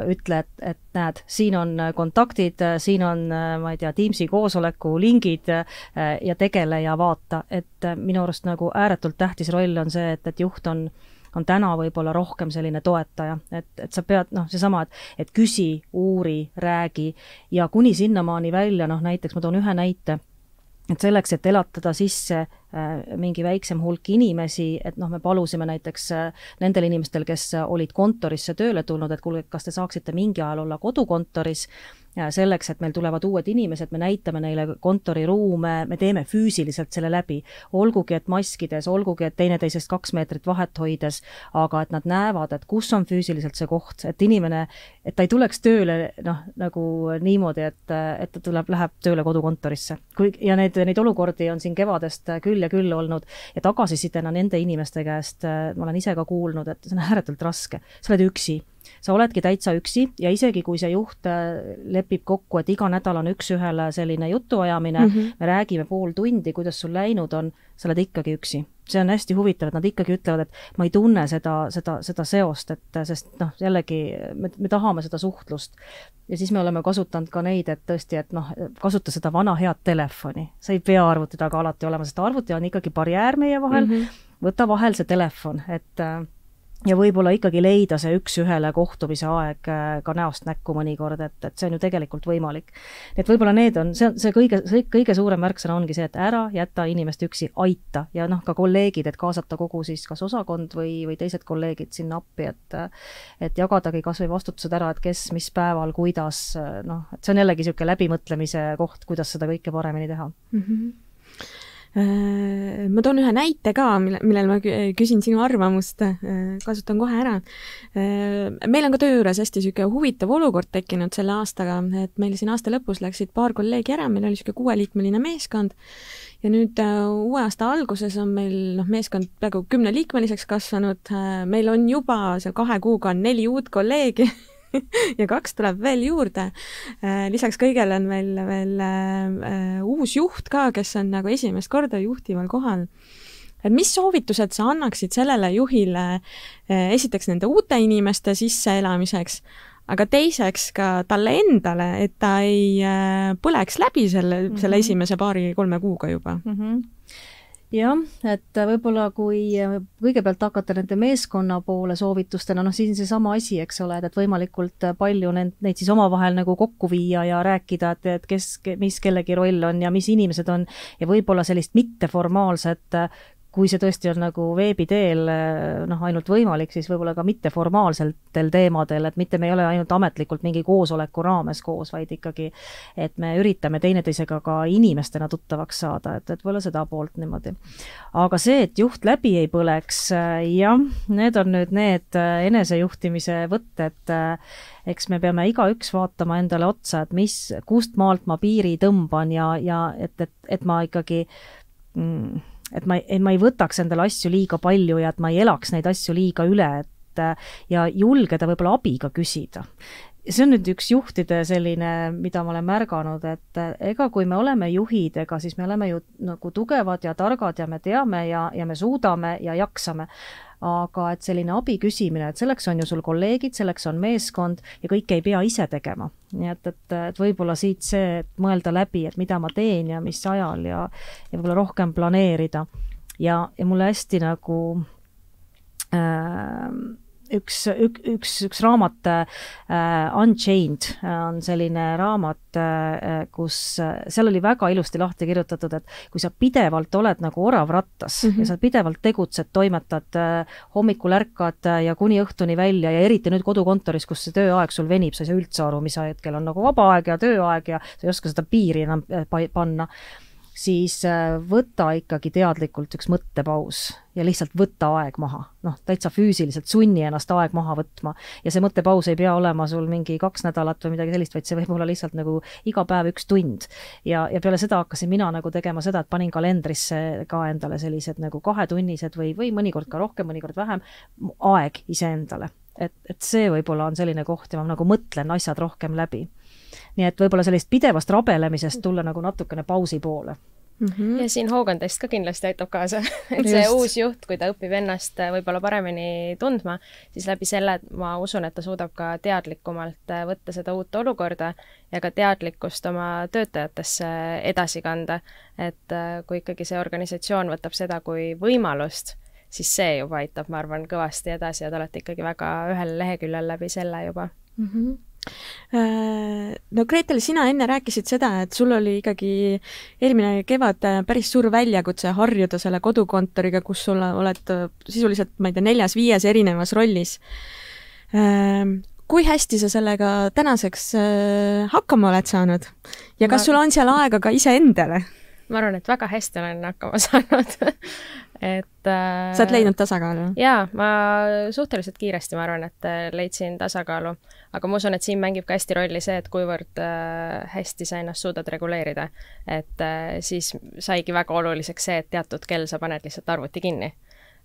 ütle, et näed, siin on kontaktid, siin on, ma ei tea, Teamsi koosoleku lingid ja tegele ja vaata, et minu arust nagu ääretult tähtis roll on see, et juht on täna võib-olla rohkem selline toetaja, et sa pead, seesama, et küsi, uuri, räägi ja kuni sinnamaani välja, näiteks ma toon ühe näite, et selleks, et elatada sisse mingi väiksem hulk inimesi, et me palusime näiteks nendel inimestel, kes olid kontorisse tööle tulnud, et kuulge, kas te saaksite mingi ajal olla kodukontoris, selleks, et meil tulevad uued inimesed, me näitame neile kontoriruume, me teeme füüsiliselt selle läbi, olgugi et maskides, olgugi et teineteisest 2 meetrit vahet hoides, aga et nad näevad, et kus on füüsiliselt see koht, et inimene, et ta ei tuleks tööle nagu niimoodi, et ta läheb tööle kodukontorisse. Ja neid olukordi on siin kevadest küll ja küll olnud ja tagasisidena nende inimeste käest, ma olen ise ka kuulnud, et see on ääretult raske, sa oled üksi. Sa oledki täitsa üksi ja isegi kui see juht lepib kokku, et iga nädal on üks-ühele selline jutuajamine, me räägime pool tundi, kuidas sul läinud on, sa oled ikkagi üksi. See on hästi huvitav, et nad ikkagi ütlevad, et ma ei tunne seda seost, sest jällegi me tahame seda suhtlust. Ja siis me oleme kasutanud ka neid, et tõesti, et kasuta seda vana head telefoni. Sa ei pea arvuti taga alati olema, sest arvuti on ikkagi barjäär meie vahel. Võta vahel see telefon, ja võib-olla ikkagi leida see üks-ühele kohtumise aeg ka näost näkku mõnikord, et see on ju tegelikult võimalik. Et võib-olla need on, see kõige suurem märksõna ongi see, et ära jätta inimest üksi, aita ja ka kolleegid, et kaasata kogu siis kas osakond või teised kolleegid sinna appi, et jagadagi kas või vastutused ära, et kes, mis päeval, kuidas, et see on jällegi niisugune läbimõtlemise koht, kuidas seda kõike paremini teha. Ma toon ühe näite ka, millel ma küsin sinu arvamust, kasutan kohe ära. Meil on ka töö juures hästi niisugune huvitav olukord tekkinud selle aastaga, et meil siin aasta lõpus läksid paar kolleegi ära, meil oli niisugune 6-liikmeline meeskond ja nüüd uue aasta alguses on meil meeskond peaaegu 10-liikmeliseks kasvanud, meil on juba seal 2 kuuga on 4 uut kolleegi ja 2 tuleb veel juurde. Lisaks kõigele on veel uus juht ka, kes on nagu esimest korda juhtival kohal. Et mis soovitused sa annaksid sellele juhile esiteks nende uute inimeste sisseelamiseks, aga teiseks ka talle endale, et ta ei põleks läbi selle esimese 2-3 kuuga juba? Jah, et võib-olla kui kõigepealt hakata nende meeskonna poole soovitustena, siis on see sama asi, eks ole, et võimalikult palju neid siis omavahel nagu kokku viia ja rääkida, et mis kellegi roll on ja mis inimesed on ja võib-olla sellist mitteformaalset, kui see tõesti on nagu veebi teel ainult võimalik, siis võib-olla ka mitteformaalsetel teemadel, et mitte me ei ole ainult ametlikult mingi koosoleku raames koos, vaid ikkagi, et me üritame teineteisega ka inimestena tuttavaks saada, et võib-olla seda poolt niimoodi. Aga see, et juht läbi ei põleks, jah, need on nüüd need enesejuhtimise võtted, eks me peame igaüks vaatama endale otsa, et kust maalt ma piiri tõmban ja et ma ikkagi et ma ei võtaks endale asju liiga palju ja et ma ei elaks neid asju liiga üle, ja julgeda võib-olla abiga küsida. See on nüüd üks juhtide selline, mida ma olen märganud, et ega kui me oleme juhid, ega siis me oleme ju nagu tugevad ja targad ja me teame ja me suudame ja jaksame. Aga et selline abi küsimine, et selleks on ju sul kolleegid, selleks on meeskond ja kõike ei pea ise tegema. Nii et võib-olla siit see, et mõelda läbi, et mida ma teen ja mis ajal ja võib-olla rohkem planeerida. Ja mulle hästi nagu üks raamat Unchained on selline raamat, kus seal oli väga ilusti lahti kirjutatud, et kui sa pidevalt oled nagu orav rattas ja sa pidevalt tegutsed, toimetad, hommikul ärkad ja kuni õhtuni välja ja eriti nüüd kodukontoris, kus see tööaeg sul venib, sa ei saa üldse aru, mis hetkel on nagu vaba aeg ja tööaeg ja sa ei oska seda piiri enam panna, siis võta ikkagi teadlikult üks mõttepaus ja lihtsalt võtta aeg maha. Täitsa füüsiliselt sunni ennast aeg maha võtma. Ja see mõttepaus ei pea olema sul mingi 2 nädalat või midagi sellist, vaid see võib olla lihtsalt nagu iga päev 1 tund. Ja peale seda hakkasin mina nagu tegema seda, et panin kalendrisse ka endale sellised nagu 2-tunnised või mõnikord ka rohkem, mõnikord vähem aeg iseendale. Et see võib-olla on selline koht ja ma nagu mõtlen asjad rohkem läbi. Nii et võib-olla sellist pidevast rabelemisest tulla nagu natukene pausi poole. Ja siin hoogandest ka kindlasti aitab kaasa, et see uus juht, kui ta õpib ennast võib-olla paremini tundma, siis läbi selle ma usun, et ta suudab ka teadlikumalt võtta seda uut olukorda ja ka teadlikkust oma töötajatesse edasi kanda. Et kui ikkagi see organisatsioon võtab seda kui võimalust, siis see juba aitab, ma arvan, kõvasti edasi ja te olete ikkagi väga ühel leheküljel läbi selle juba. No Gretel, sina enne rääkisid seda, et sul oli ikkagi eelmine kevad päris suur väljakutse harjuda selle kodukontoriga, kus sul oled sisuliselt, ma ei tea, 4-5 erinevas rollis. Kui hästi sa sellega tänaseks hakkama oled saanud? Ja kas sul on seal aega ka iseendale? Ma arvan, et väga hästi olen hakkama saanud. Sa oled leidnud tasakaalu? Jaa, ma suhteliselt kiiresti, ma arvan, et leidsin tasakaalu. Aga ma usun, et siin mängib ka hästi rolli see, et kuivõrd hästi sa ennast suudad reguleerida. Et siis saigi väga oluliseks see, et teatud kell sa paned lihtsalt arvuti kinni.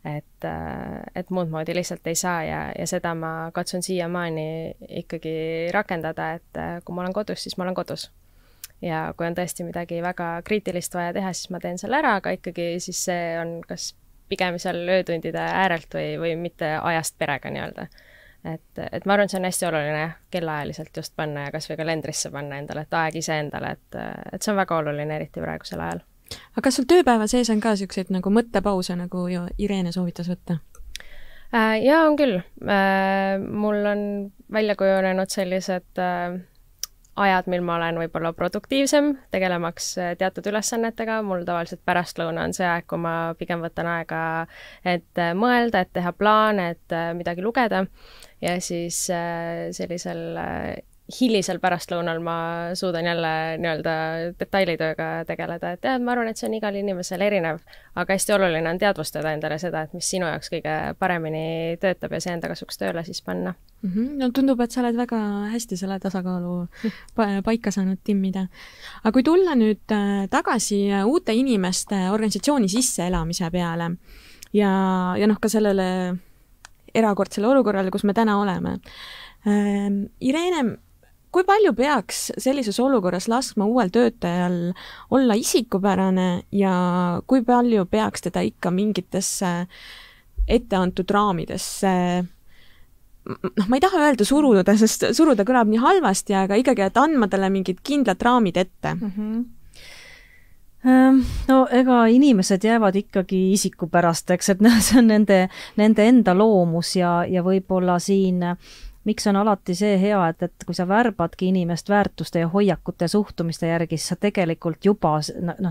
Et muud moodi lihtsalt ei saa ja seda ma katsun siiamaani ikkagi rakendada, et kui ma olen kodus, siis ma olen kodus. Ja kui on tõesti midagi väga kriitilist vaja teha, siis ma teen selle ära, aga ikkagi siis see on kas pigem seal öötundide äärelt või mitte ajast perega nii-öelda. Et ma arvan, see on hästi oluline kellaajaliselt just panna ja kas või kalendrisse panna endale, et aeg ise endale, et see on väga oluline, eriti praegusel ajal. Aga kas sul tööpäeva sees on ka selliseid nagu mõttepause, nagu Irene soovitas võtta? Jaa, on küll. Mul on välja kujunenud sellised ajad, mil ma olen võib-olla produktiivsem, tegelemaks teatud ülesannetega. Mul tavaliselt pärastlõuna on see aeg, kui ma pigem võtan aega, et mõelda, et teha plaane, et midagi lugeda. Ja siis sellisel hilisel pärastlõunal ma suudan jälle nii-öelda detailitööga tegeleda. Et ma arvan, et see on igal inimesel erinev, aga hästi oluline on teadvustada endale seda, et mis sinu jaoks kõige paremini töötab ja see enda kasuks tööle siis panna. No tundub, et sa oled väga hästi selle tasakaalu paika saanud timmida. Aga kui tulla nüüd tagasi uute inimeste organisatsiooni sisseelamise peale ja ka sellele erakordsele olukorrale, kus me täna oleme. Irene, kui palju peaks sellises olukorras laskma uuel töötajal olla isikupärane ja kui palju peaks teda ikka mingitesse etteantud raamidesse ma ei taha öelda suruda, sest suruda kõlab nii halvasti, aga ikkagi, et andma talle mingid kindlad raamid ette. No ega inimesed jäävad ikkagi isikupärasteks, et see on nende enda loomus ja võib-olla siin miks on alati see hea, et kui sa värbadki inimest väärtuste ja hoiakute ja suhtumiste järgi, siis sa tegelikult juba,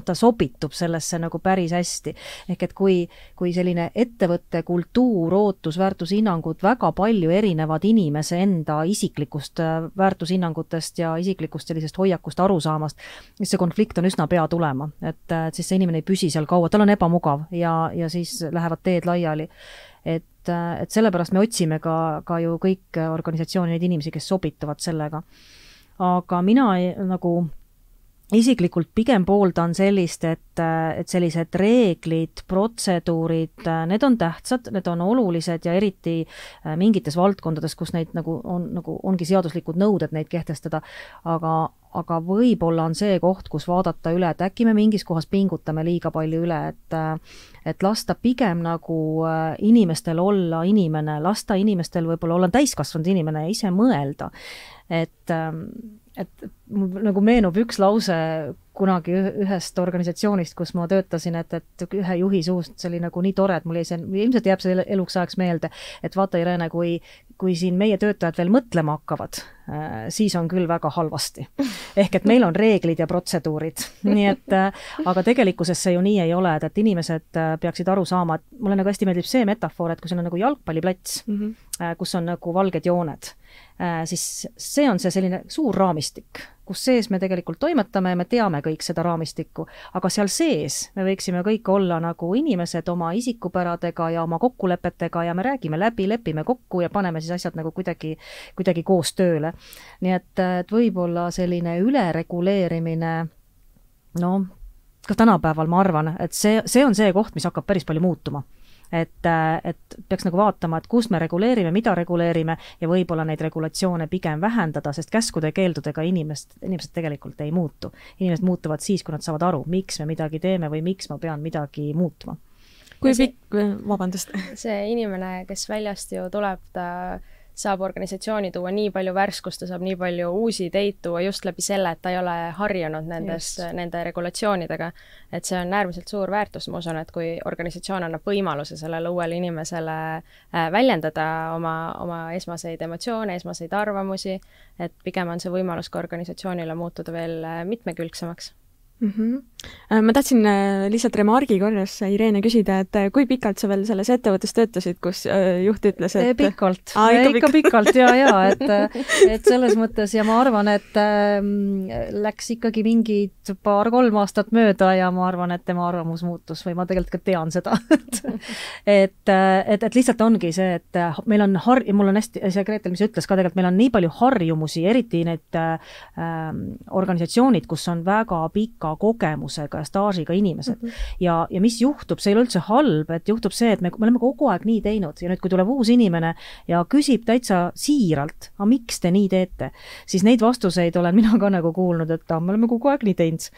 ta sobitub sellesse nagu päris hästi. Ehk et kui selline ettevõtte kultuur, ootus, väärtushinnangud väga palju erinevad inimese enda isiklikust väärtushinnangutest ja isiklikust sellisest hoiakust arusaamast, siis see konflikt on üsna pea tulema. Et siis see inimene ei püsi seal kaua, tal on ebamugav ja siis lähevad teed laiali. Et sellepärast me otsime ka ju kõik organisatsiooni neid inimesi, kes sobituvad sellega. Aga mina nagu isiklikult pigem pooldan sellist, et sellised reeglid, protseduurid, need on tähtsad, need on olulised ja eriti mingites valdkondades, kus neid ongi seaduslikud nõuded neid kehtestada, aga võib-olla on see koht, kus vaadata üle, et äkki me mingis kohas pingutame liiga palju üle, et lasta pigem nagu inimestel olla inimene, lasta inimestel võib-olla olla täiskasvanud inimene ja ise mõelda, et nagu meenub üks lause kunagi ühest organisatsioonist, kus ma töötasin, et ühe juhi suust, see oli nagu nii tore, et mul ilmselt jääb see eluks ajaks meelde, et vaata Irene, kui siin meie töötajad veel mõtlema hakkavad, siis on küll väga halvasti. Ehk et meil on reeglid ja protseduurid. Nii et, aga tegelikkuses see ju nii ei ole, et inimesed peaksid aru saama, et mulle nagu hästi meeldib see metafoor, et kui sul on nagu jalgpalliplats, kus on nagu valged jooned, siis see on see selline suur raamistik, kus sees me tegelikult toimetame ja me teame kõik seda raamistikku, aga seal sees me võiksime kõik olla nagu inimesed oma isikupäradega ja oma kokkulepetega ja me räägime läbi, lepime kokku ja paneme siis asjad nagu kuidagi koos tööle. Nii et võib-olla selline ülereguleerimine, ka tänapäeval ma arvan, et see on see koht, mis hakkab päris palju muutuma. Et peaks nagu vaatama, et kus me reguleerime, mida reguleerime ja võib-olla neid regulatsioone pigem vähendada, sest käskude ja keeldudega inimesed tegelikult ei muutu. Inimesed muutuvad siis, kui nad saavad aru, miks me midagi teeme või miks ma pean midagi muutma. Vabandust. See inimene, kes väljast ju tuleb, ta saab organisatsiooni tuua nii palju värskust, ta saab nii palju uusi ideid tuua just läbi selle, et ta ei ole harjunud nende regulatsioonidega. Et see on äärmiselt suur väärtus, ma usun, et kui organisatsioon annab võimaluse sellele uuele inimesele väljendada oma esmaseid emotsioone, esmaseid arvamusi, et pigem on see võimalus ka organisatsioonile muutuda veel mitmekülgsemaks. Ma tahtsin lihtsalt remargi korras Irene küsida, et kui pikalt sa veel selles ettevõttes töötasid, kus juht ütles, et... Pikalt, ikka pikalt, et selles mõttes ja ma arvan, et läks ikkagi mingid 2-3 aastat mööda ja ma arvan, et tema arvamus muutus või ma tegelikult ka tean seda. et lihtsalt ongi see, et meil on mul on hästi, see Gretel, mis ütles ka tegelikult, meil on nii palju harjumusi, eriti need organisatsioonid, kus on väga pika kogemusega ja staažiga inimesed. Ja mis juhtub, see ei ole üldse halb, et juhtub see, et me oleme kogu aeg nii teinud ja nüüd, kui tuleb uus inimene ja küsib täitsa siiralt, aga miks te nii teete, siis neid vastuseid olen mina ka nagu kuulnud, et me oleme kogu aeg nii teinud.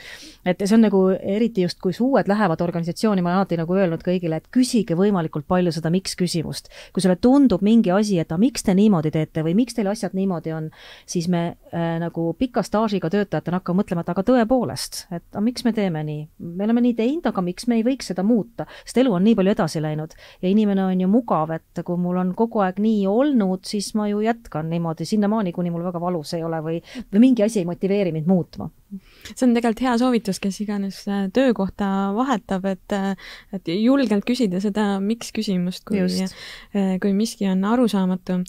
Et see on nagu eriti just, kui uued lähevad organisatsiooni, ma olen alati nagu öelnud kõigile, et küsige võimalikult palju seda miks küsimust. Kui sulle tundub mingi asi, et miks te niimoodi teete või miks teil asjad niimoodi on, siis me nagu pika staažiga töötajatena hakkame mõtlema, et aga tõepoolest, et miks me teeme nii? Me oleme nii teinud, aga miks me ei võiks seda muuta? Sest elu on nii palju edasi läinud ja inimene on ju mugav, et kui mul on kogu aeg nii olnud, siis ma ju jätkan niimoodi sinnamaani, kuni mul väga valus ei ole või mingi asi ei motiveeri mind muutma. See on tegelikult hea soovitus, kes iganes töökohta vahetab, et julgelt küsida seda miks küsimust, kui miski on arusaamatu.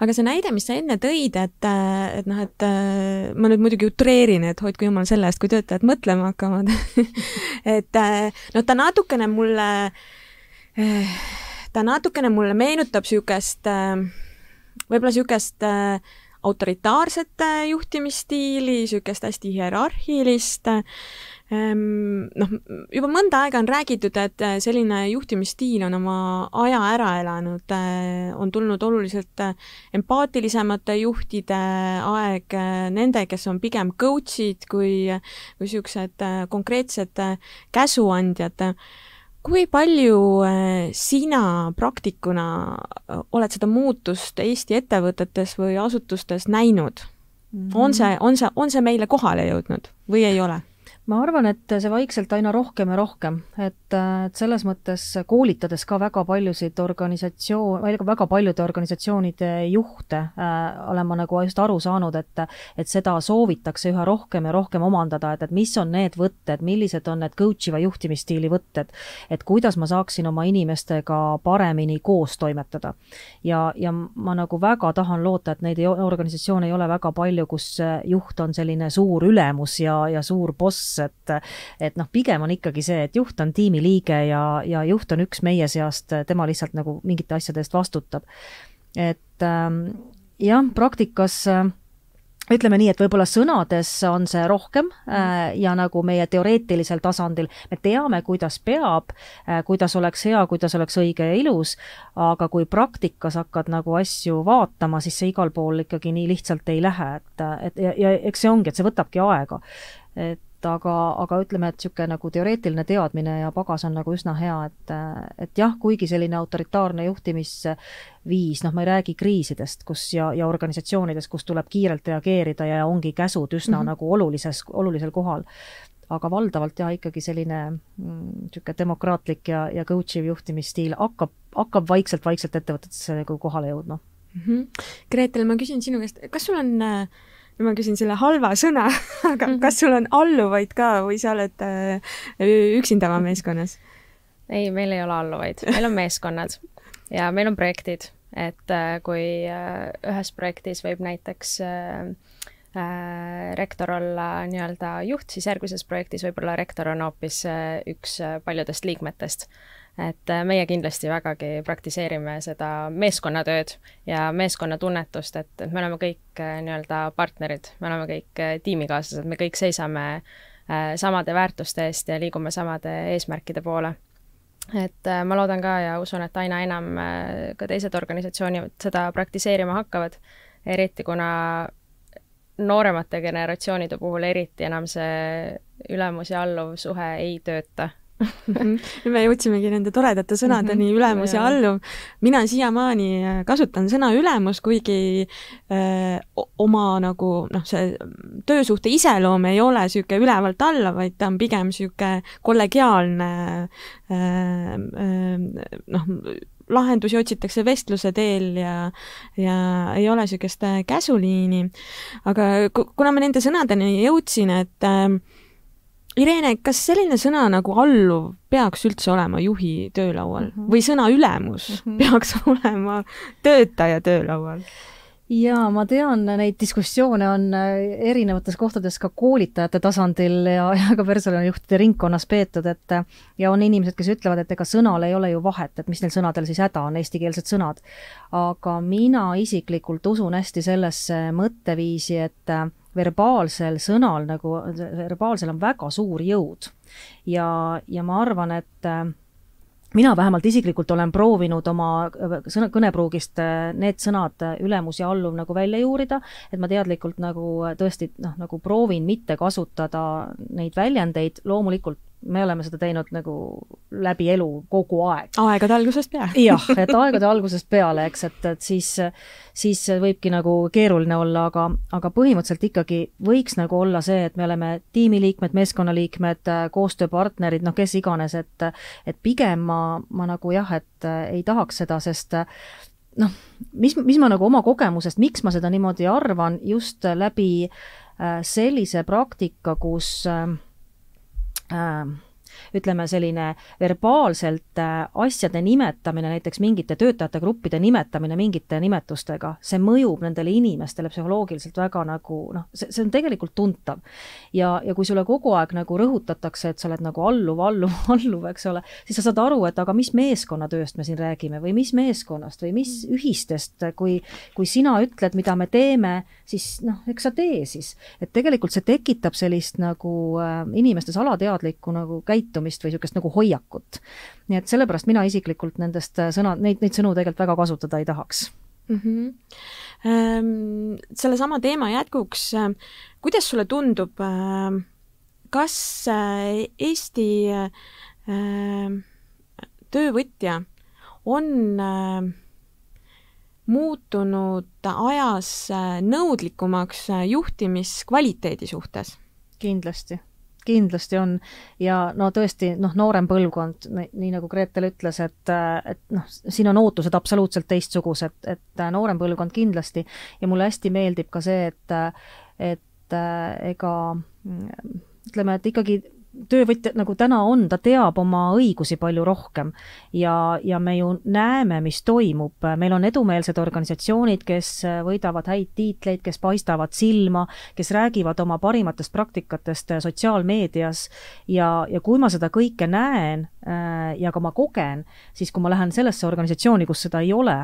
Aga see näide, mis sa enne tõid, et ma nüüd muidugi utreerin, et hoidku jumal selle eest, kui töötajad mõtlema hakkavad. et ta natukene mulle meenutab sükest võib-olla niisugust autoritaarset juhtimisstiili, niisugust hästi hierarhilist. Juba mõnda aega on räägitud, et selline juhtimisstiil on oma aja ära elanud, on tulnud oluliselt empaatilisemate juhtide aeg, nende, kes on pigem coach'id kui niisugused konkreetsed käsuandjad. Kui palju sina praktikuna oled seda muutust Eesti ettevõtetes või asutustes näinud? On see meile kohale jõudnud või ei ole? Ma arvan, et see vaikselt aina rohkem ja rohkem, et selles mõttes koolitades ka väga paljude organisatsioonide juhte olen ma nagu just aru saanud, et seda soovitakse üha rohkem ja rohkem omandada, et mis on need võtted, millised on need coach'iva juhtimisstiili võtted, et kuidas ma saaksin oma inimestega paremini koos toimetada. Ja ma nagu väga tahan loota, et neid organisatsioone ei ole väga palju, kus juht on selline suur ülemus ja suur boss, et pigem on ikkagi see, et juht on tiimi liige ja juht on üks meie seast, tema lihtsalt nagu mingite asjade eest vastutab. Et jah, praktikas ütleme nii, et võib-olla sõnades on see rohkem ja nagu meie teoreetilisel tasandil me teame, kuidas peab, kuidas oleks hea, kuidas oleks õige ja ilus, aga kui praktikas hakkad nagu asju vaatama, siis see igal pool ikkagi nii lihtsalt ei lähe, ja eks see ongi, et see võtabki aega. Aga ütleme, et niisugune nagu teoreetiline teadmine ja pagas on nagu üsna hea, et jah, kuigi selline autoritaarne juhtimisviis, ma ei räägi kriisidest ja organisatsioonidest, kus tuleb kiirelt reageerida ja ongi käsud üsna nagu olulisel kohal. Aga valdavalt jah, ikkagi selline demokraatlik ja coachiv juhtimisstiil hakkab vaikselt ettevõtetesse nagu kohale jõudma. Gretel, ma küsin sinu käest, kas sul on ma küsin selle halva sõna, aga kas sul on alluvaid ka või sa oled üksinda oma meeskonnas? Ei, meil ei ole alluvaid. Meil on meeskonnad ja meil on projektid, et kui ühes projektis võib näiteks rektor olla nii-öelda juht, siis järgmises projektis võib-olla rektor on hoopis üks paljudest liikmetest. Et meie kindlasti vägagi praktiseerime seda meeskonnatööd ja meeskonnatunnetust, et me oleme kõik nii-öelda partnerid, me oleme kõik tiimikaaslased, me kõik seisame samade väärtuste eest ja liigume samade eesmärkide poole. Et ma loodan ka ja usun, et aina enam ka teised organisatsioonid seda praktiseerima hakkavad, eriti kuna nooremate generatsioonide puhul eriti enam see ülemus ja alluv suhe ei tööta. Me jõudsimegi nende toredate sõnadeni ülemus ja alluv. Mina siiamaani kasutan sõna ülemus, kuigi oma nagu, see töösuhte iseloom ei ole siuke ülevalt alla, vaid ta on pigem siuke kollegiaalne, lahendusi otsitakse vestluse teel ja ei ole siukest käsuliini. Aga kuna ma nende sõnadeni jõudsin, et Irene, kas selline sõna nagu alluv peaks üldse olema juhi töölaual või sõna ülemus peaks olema töötaja töölaual? Ja ma tean, neid diskussioone on erinevates kohtades ka koolitajate tasandil ja ka personalijuhtide ringkonnas peetud, ja on inimesed, kes ütlevad, et ega sõnal ei ole ju vahet, et mis neil sõnadel siis häda on, eestikeelsed sõnad. Aga mina isiklikult usun hästi sellesse mõtteviisi, et verbaalsel sõnal verbaalsel on väga suur jõud ja ma arvan, et mina vähemalt isiklikult olen proovinud oma kõnepruugist need sõnad ülemus ja alluv nagu välja juurida, et ma teadlikult nagu tõesti nagu proovin mitte kasutada neid väljendeid, loomulikult me oleme seda teinud nagu läbi elu kogu aeg. Aegade algusest peale. Jah, et aegade algusest peale, eks, et siis võibki nagu keeruline olla, aga põhimõtteliselt ikkagi võiks nagu olla see, et me oleme tiimiliikmed, meeskonnaliikmed, koostööpartnerid, kes iganes, et pigem ma nagu jah, et ei tahaks seda, sest mis ma nagu oma kogemusest, miks ma seda niimoodi arvan, just läbi sellise praktika, kus ütleme, selline verbaalselt asjade nimetamine, näiteks mingite töötajate gruppide nimetamine mingite nimetustega, see mõjub nendele inimestele psühholoogiliselt väga nagu, noh, see on tegelikult tuntav. Ja kui sulle kogu aeg nagu rõhutatakse, et sa oled nagu alluv, eks ole, siis sa saad aru, et aga mis meeskonnatööst me siin räägime või mis meeskonnast või mis ühistest, kui sina ütled, mida me teeme, siis noh, eks sa tee siis. Et tegelikult see tekitab sellist nagu inimestes alateadlikku nagu käitumist või niisugust nagu hoiakut. Nii et sellepärast mina isiklikult nendest neid sõnu tegelikult väga kasutada ei tahaks. Selle sama teema jätkuks, kuidas sulle tundub, kas Eesti töövõtja on muutunud ajas nõudlikumaks juhtimiskvaliteedi suhtes? Kindlasti on ja no tõesti, noorem põlvkond, nii nagu Gretel ütles, et siin on ootused absoluutselt teistsugused, et noorem põlvkond kindlasti ja mulle hästi meeldib ka see, et ega ütleme, et ikkagi töövõtja nagu täna on, ta teab oma õigusi palju rohkem ja me ju näeme, mis toimub. Meil on edumeelsed organisatsioonid, kes võidavad häid tiitleid, kes paistavad silma, kes räägivad oma parimatest praktikatest sotsiaalmeedias ja kui ma seda kõike näen ja ka ma kogen, siis kui ma lähen sellesse organisatsiooni, kus seda ei ole,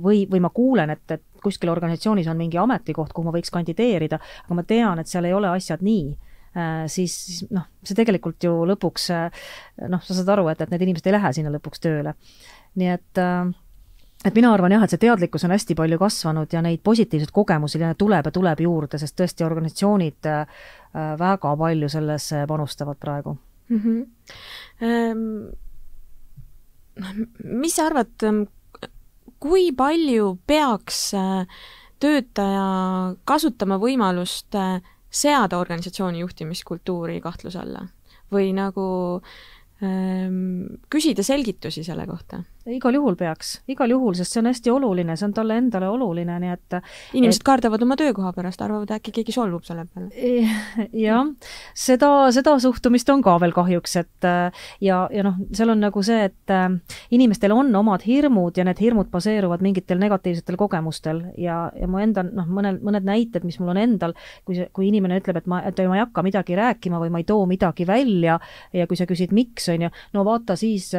või ma kuulen, et kuskil organisatsioonis on mingi ametikoht, kuhu ma võiks kandideerida, aga ma tean, et seal ei ole asjad nii, siis noh, see tegelikult ju lõpuks, sa saad aru, et need inimesed ei lähe sinna lõpuks tööle. Nii et mina arvan jah, et see teadlikkus on hästi palju kasvanud ja neid positiivseid kogemusi tuleb juurde, sest tõesti organisatsioonid väga palju selles panustavad praegu. Mis sa arvad, kui palju peaks töötaja kasutama võimalust seada organisatsiooni juhtimiskultuuri kahtluse alla või nagu küsida selgitusi selle kohta? Igal juhul peaks, sest see on hästi oluline, see on talle endale oluline, nii et inimesed kardavad oma töökoha pärast, arvavad äkki keegi solvub selle peale. Jah, seda suhtumist on ka veel kahjuks, et ja seal on nagu see, et inimestel on omad hirmud ja need hirmud baseeruvad mingitel negatiivsetel kogemustel ja mu enda, mõned näited, mis mul on endal, kui inimene ütleb, et ma ei hakka midagi rääkima või ma ei too midagi välja ja kui sa küsid, miks, on ju, no vaata siis,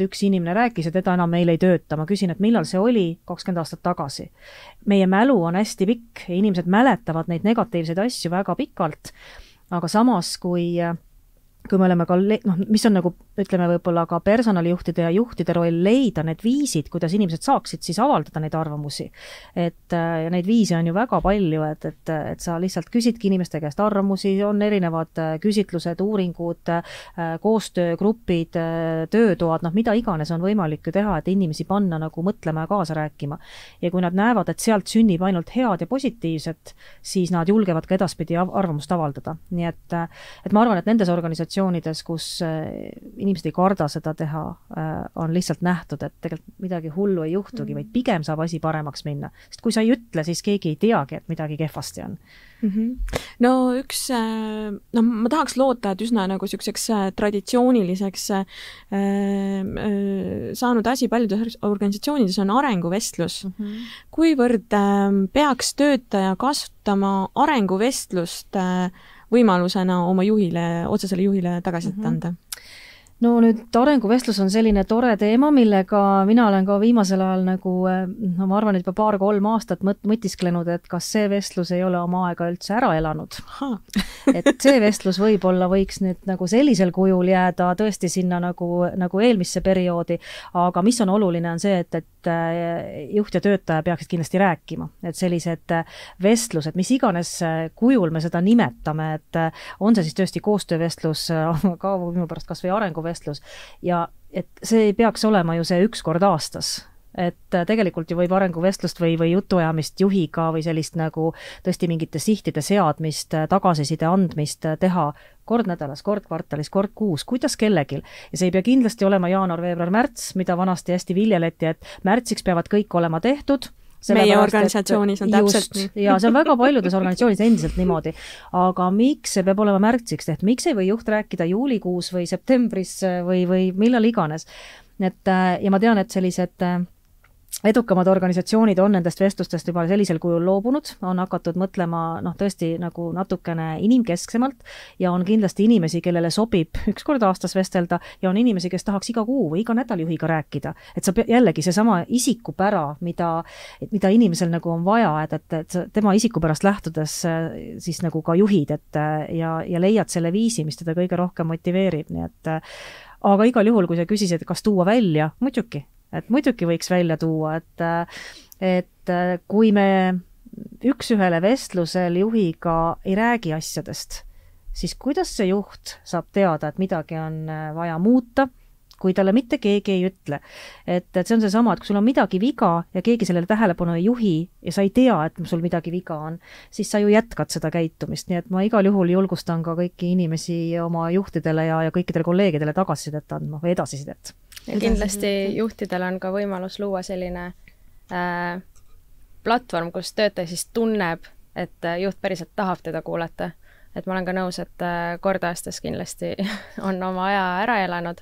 üks inimene rääkis, et enam meil ei tööta. Ma küsin, et millal see oli 20 aastat tagasi. Meie mälu on hästi pikk ja inimesed mäletavad neid negatiivseid asju väga pikalt, aga samas kui me oleme ka, mis on nagu, ütleme võib-olla ka personalijuhtide ja juhtide roll leida need viisid, kuidas inimesed saaksid siis avaldada neid arvamusi. Ja neid viise on ju väga palju, et sa lihtsalt küsidki inimeste käest arvamusi, on erinevad küsitlused, uuringud, koostöögrupid, töötoad, mida iganes on võimalik ju teha, et inimesi panna nagu mõtlema ja kaasa rääkima. Ja kui nad näevad, et sealt sünnib ainult head ja positiivset, siis nad julgevad ka edaspidi arvamust avaldada. Nii et ma arvan, et nendes organisatsioonides, kus inimesed ei karda seda teha, on lihtsalt nähtud, et tegelikult midagi hullu ei juhtugi, vaid pigem saab asi paremaks minna. Sest kui sa ei ütle, siis keegi ei teagi, et midagi kehvasti on. No ma tahaks loota, et üsna nagu selliseks traditsiooniliseks saanud asi paljudes organisatsioonides on arenguvestlus. Kuivõrd peaks töötaja kasutama arenguvestlust võimalusena oma otsesele juhile tagasisidet anda? No nüüd arenguvestlus on selline tore teema, millega mina olen ka viimasel ajal nagu, ma arvan, et juba 2-3 aastat mõtisklenud, et kas see vestlus ei ole oma aega üldse ära elanud. Et see vestlus võib-olla võiks nüüd nagu sellisel kujul jääda tõesti sinna nagu eelmisse perioodi, aga mis on oluline on see, et juht ja töötaja peaksid kindlasti rääkima, et sellised vestlused, mis iganes kujul me seda nimetame, et on see siis tõesti koostöövestlus, ka minu pärast kas või arenguvestlus, ja et see ei peaks olema ju see üks kord aastas. Et tegelikult ju võib arenguvestlust või jutuajamist juhiga või sellist nagu tõesti mingite sihtide seadmist, tagasiside andmist teha kord nädalas, kord kvartalis, kord kuus, kuidas kellegil. Ja see ei pea kindlasti olema jaanuar, veebruar, märts, mida vanasti hästi viljeleti, et märtsiks peavad kõik olema tehtud, meie organisatsioonis on täpselt nii. Ja see on väga paljudes organisatsioonides endiselt niimoodi. Aga miks see peab olema märtsiks, et miks ei või juht rääkida juulikuus või septembris või millal iganes. Ja ma tean, et sellised edukamad organisatsioonid on nendest vestlustest juba sellisel kujul loobunud, on hakatud mõtlema tõesti nagu natukene inimkesksemalt ja on kindlasti inimesi, kellele sobib üks kord aastas vestelda ja on inimesi, kes tahaks iga kuu või iga nädal juhiga rääkida. Et sa jällegi seesama isikupära, mida inimesel nagu on vaja, et tema isikupärast lähtudes siis nagu ka juhid ja leiad selle viisi, mis teda kõige rohkem motiveerib. Nii et, aga igal juhul, kui sa küsisid, kas tuua välja, muidugi võiks välja tuua, et kui me üks-ühele vestlusel juhiga ei räägi asjadest, siis kuidas see juht saab teada, et midagi on vaja muuta, kui talle mitte keegi ei ütle. Et see on seesama, et kui sul on midagi viga ja keegi sellele tähelepanu ei juhi ja sa ei tea, et sul midagi viga on, siis sa ju jätkad seda käitumist. Nii et ma igal juhul julgustan ka kõiki inimesi oma juhtidele ja kõikidele kolleegidele tagasisidet andma või edasisidet. Ja kindlasti juhtidel on ka võimalus luua selline platvorm, kus töötaja siis tunneb, et juht päriselt tahab teda kuulata. Et ma olen ka nõus, et kord aastas kindlasti on oma aja ära elanud.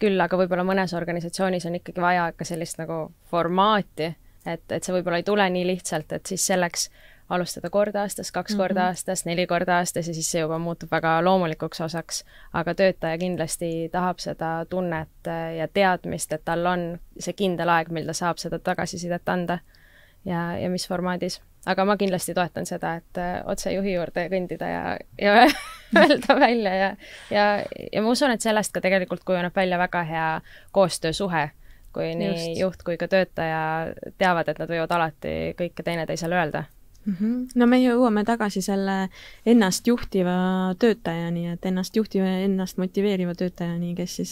Küll, aga võib-olla mõnes organisatsioonis on ikkagi vaja ka sellist nagu formaati, et see võib-olla ei tule nii lihtsalt, et siis selleks alustada kord aastas, 2 korda aastas, 4 korda aastas ja siis see juba muutub väga loomulikuks osaks. Aga töötaja kindlasti tahab seda tunnet ja teadmist, et tal on see kindel aeg, mil ta saab seda tagasisidet anda ja mis formaadis. Aga ma kindlasti toetan seda, et otse juhi juurde kõndida ja öelda välja ja ma usun, et sellest ka tegelikult kujuneb välja väga hea koostöösuhe, kui nii juht kui ka töötaja teavad, et nad võivad alati kõike teineteisele öelda. No me jõuame tagasi selle ennast juhtiva töötajani, et ennast juhtiva ja ennast motiveeriva töötajani, kes siis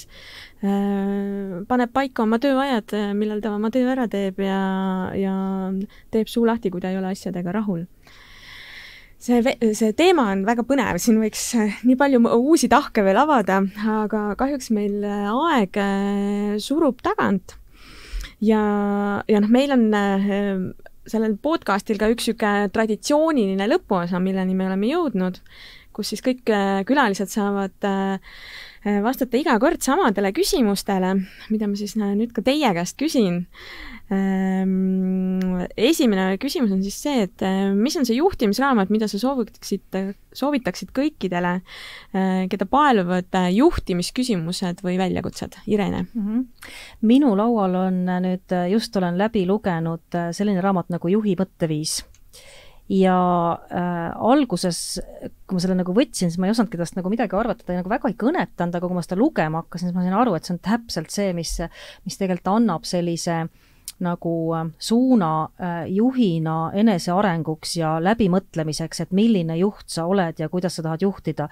paneb paika oma tööajad, millal ta oma töö ära teeb ja teeb suu lahti, kui ta ei ole asjadega rahul. See teema on väga põnev, siin võiks nii palju uusi tahke veel avada, aga kahjuks meil aeg surub tagant ja meil on sellel podcastil ka üks traditsiooniline lõpuosa, milleni me oleme jõudnud, kus siis kõik külalised saavad vastata iga kord samadele küsimustele, mida ma siis nüüd ka teie käest küsin. Esimene küsimus on siis see, et mis on see juhtimisraamat, mida sa soovitaksid kõikidele, keda paeluvad juhtimisküsimused või väljakutsed? Irene? Minu laual on nüüd, just olen läbi lugenud selline raamat nagu Juhi mõtteviis. Ja alguses, kui ma selle nagu võtsin, siis ma ei osanudki tast nagu midagi arvata, ta nagu väga ei kõnetanud, aga kui ma seda lugema hakkasin, siis ma sain aru, et see on täpselt see, mis tegelikult annab sellise nagu suuna juhina enesearenguks ja läbimõtlemiseks, et milline juht sa oled ja kuidas sa tahad juhtida.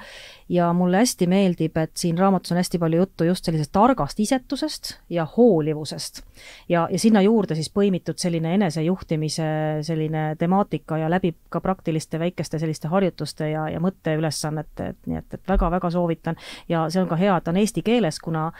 Ja mulle hästi meeldib, et siin raamatus on hästi palju juttu just sellisest targast isetusest ja hoolivusest. Ja sinna juurde siis põimitud selline enesejuhtimise selline temaatika ja läbi ka praktiliste väikeste selliste harjutuste ja mõtteülesannete, nii et väga-väga soovitan. Ja see on ka hea, et on eesti keeles, kuna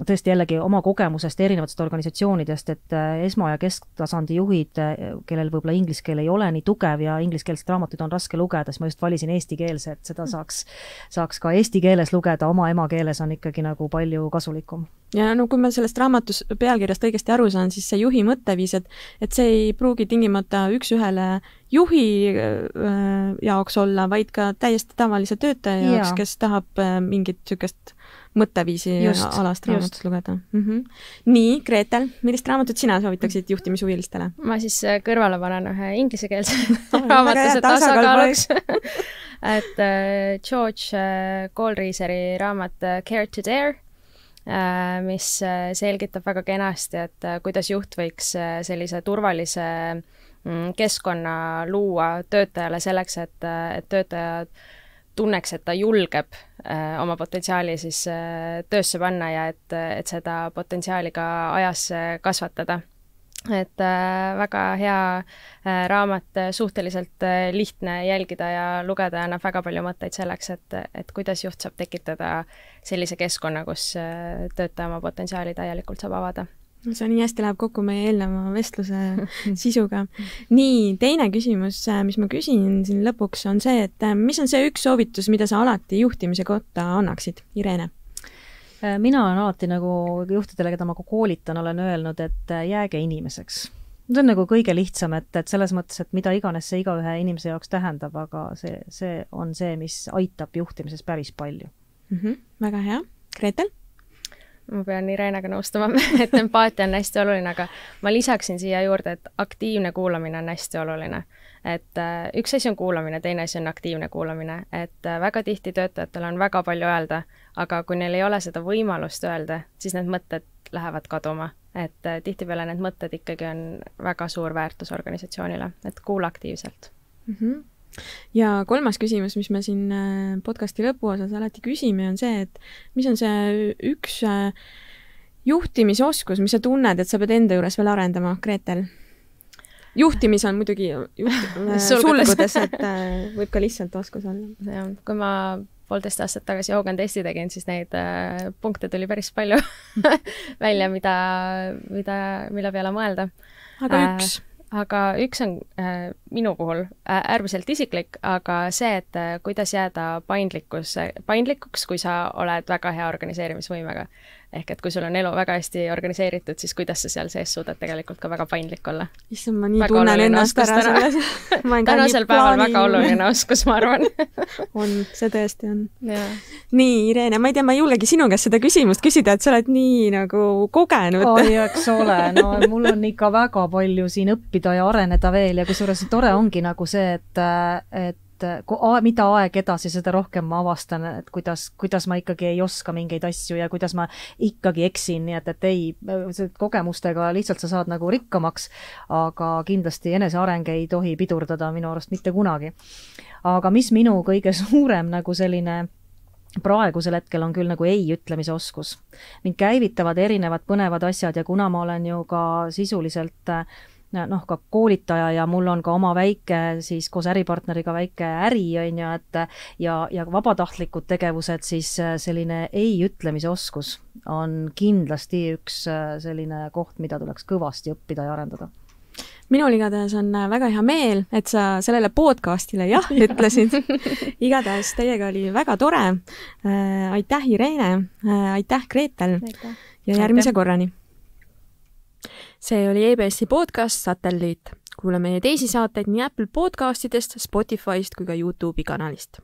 tõesti jällegi oma kogemusest erinevatest organisatsioonidest, et esma- ja kesktasandi juhid, kellel võib-olla ingliskeele ei ole nii tugev ja ingliskeelset raamatuid on raske lugeda, siis ma just valisin eestikeelse, et seda saaks ka eesti keeles lugeda, oma emakeeles on ikkagi nagu palju kasulikum. Ja no kui ma sellest raamatus pealkirjast õigesti aru saan, siis see juhi mõtteviis, et see ei pruugi tingimata üks-ühele juhi jaoks olla, vaid ka täiesti tavalise töötaja jaoks, kes tahab mingit sükest mõtteviisi alast raamatust lugeda. Nii, Gretel, millist raamatut sina soovitaksid juhtimishuvilistele? Ma siis kõrvale panen ühe inglisekeelse raamatuse tasakaaluks. Et George Goldseri raamat Care to Dare, mis selgitab väga kenasti, et kuidas juht võiks sellise turvalise keskkonna luua töötajale selleks, et töötajad tunneks, et ta julgeb oma potentsiaali siis töösse panna ja et seda potentsiaali ka ajas kasvatada. Et väga hea raamat, suhteliselt lihtne jälgida ja lugeda ja annab väga palju mõtteid selleks, et kuidas juht saab tekitada sellise keskkonna, kus töötaja oma potentsiaali täielikult saab avada. See nii hästi läheb kokku meie eelneva vestluse sisuga. Nii, teine küsimus, mis ma küsin siin lõpuks, on see, et mis on see üks soovitus, mida sa alati juhtimise kohta annaksid? Irene? Mina olen alati nagu juhtidele, keda ma koolitan, olen öelnud, et jääge inimeseks. See on nagu kõige lihtsam, et selles mõttes, et mida iganes see igaühe inimese jaoks tähendab, aga see on see, mis aitab juhtimises päris palju. Väga hea. Gretel? Ma pean Irenega nõustuma, et empaatia on hästi oluline, aga ma lisaksin siia juurde, et aktiivne kuulamine on hästi oluline. Et üks asi on kuulamine, teine asi on aktiivne kuulamine, et väga tihti töötajatel on väga palju öelda, aga kui neil ei ole seda võimalust öelda, siis need mõtted lähevad kaduma. Et tihtipeale need mõtted ikkagi on väga suur väärtus organisatsioonile, et kuula aktiivselt. Ja kolmas küsimus, mis me siin podcasti lõpuosas alati küsime, on see, et mis on see üks juhtimisoskus, mis sa tunned, et sa pead enda juures veel arendama, Gretel? Juhtimis on muidugi sulgudes, et võib ka lihtsalt oskus olla. Kui ma 1,5 aastat tagasi Hogan testi tegin, siis neid punkte tuli päris palju välja, mille peale mõelda. Aga üks on minu puhul äärmiselt isiklik, aga see, et kuidas jääda paindlikuks, kui sa oled väga hea organiseerimisvõimega. Ehk et kui sul on elu väga hästi organiseeritud, siis kuidas sa seal sees suudad tegelikult ka väga paindlik olla. Issand, ma nii tunnen ennast ära selles. Tänasel päeval väga oluline oskus, ma arvan. On, see tõesti on. Nii, Irene, ma ei tea, ma ei julgegi sinu käest seda küsimust küsida, et sa oled nii nagu kogenud. Oi, eks ole, no mul on ikka väga palju siin õppida ja areneda veel ja kusjuures tore ongi nagu see, et mida aeg edasi, seda rohkem ma avastan, et kuidas ma ikkagi ei oska mingeid asju ja kuidas ma ikkagi eksin, nii et ei, kogemustega lihtsalt sa saad nagu rikkamaks, aga kindlasti eneseareng ei tohi pidurdada minu arust mitte kunagi. Aga mis minu kõige suurem nagu selline praegusel hetkel on küll nagu ei ütlemise oskus. Mind käivitavad erinevad põnevad asjad ja kuna ma olen ju ka sisuliselt ka koolitaja ja mul on ka oma väike, siis koos äripartneriga väike äri, on ju, et ja vabatahtlikud tegevused, siis selline ei ütlemise oskus on kindlasti üks selline koht, mida tuleks kõvasti õppida ja arendada. Minul igatahes on väga hea meel, et sa sellele podcastile jah ütlesid. Igatahes teiega oli väga tore. Aitäh, Irene. Aitäh, Gretel. Ja järgmise korrani. See oli EBSi podcast Satelliit. Kuule meie teisi saateid nii Apple podcastidest, Spotify'st kui ka YouTube'i kanalist.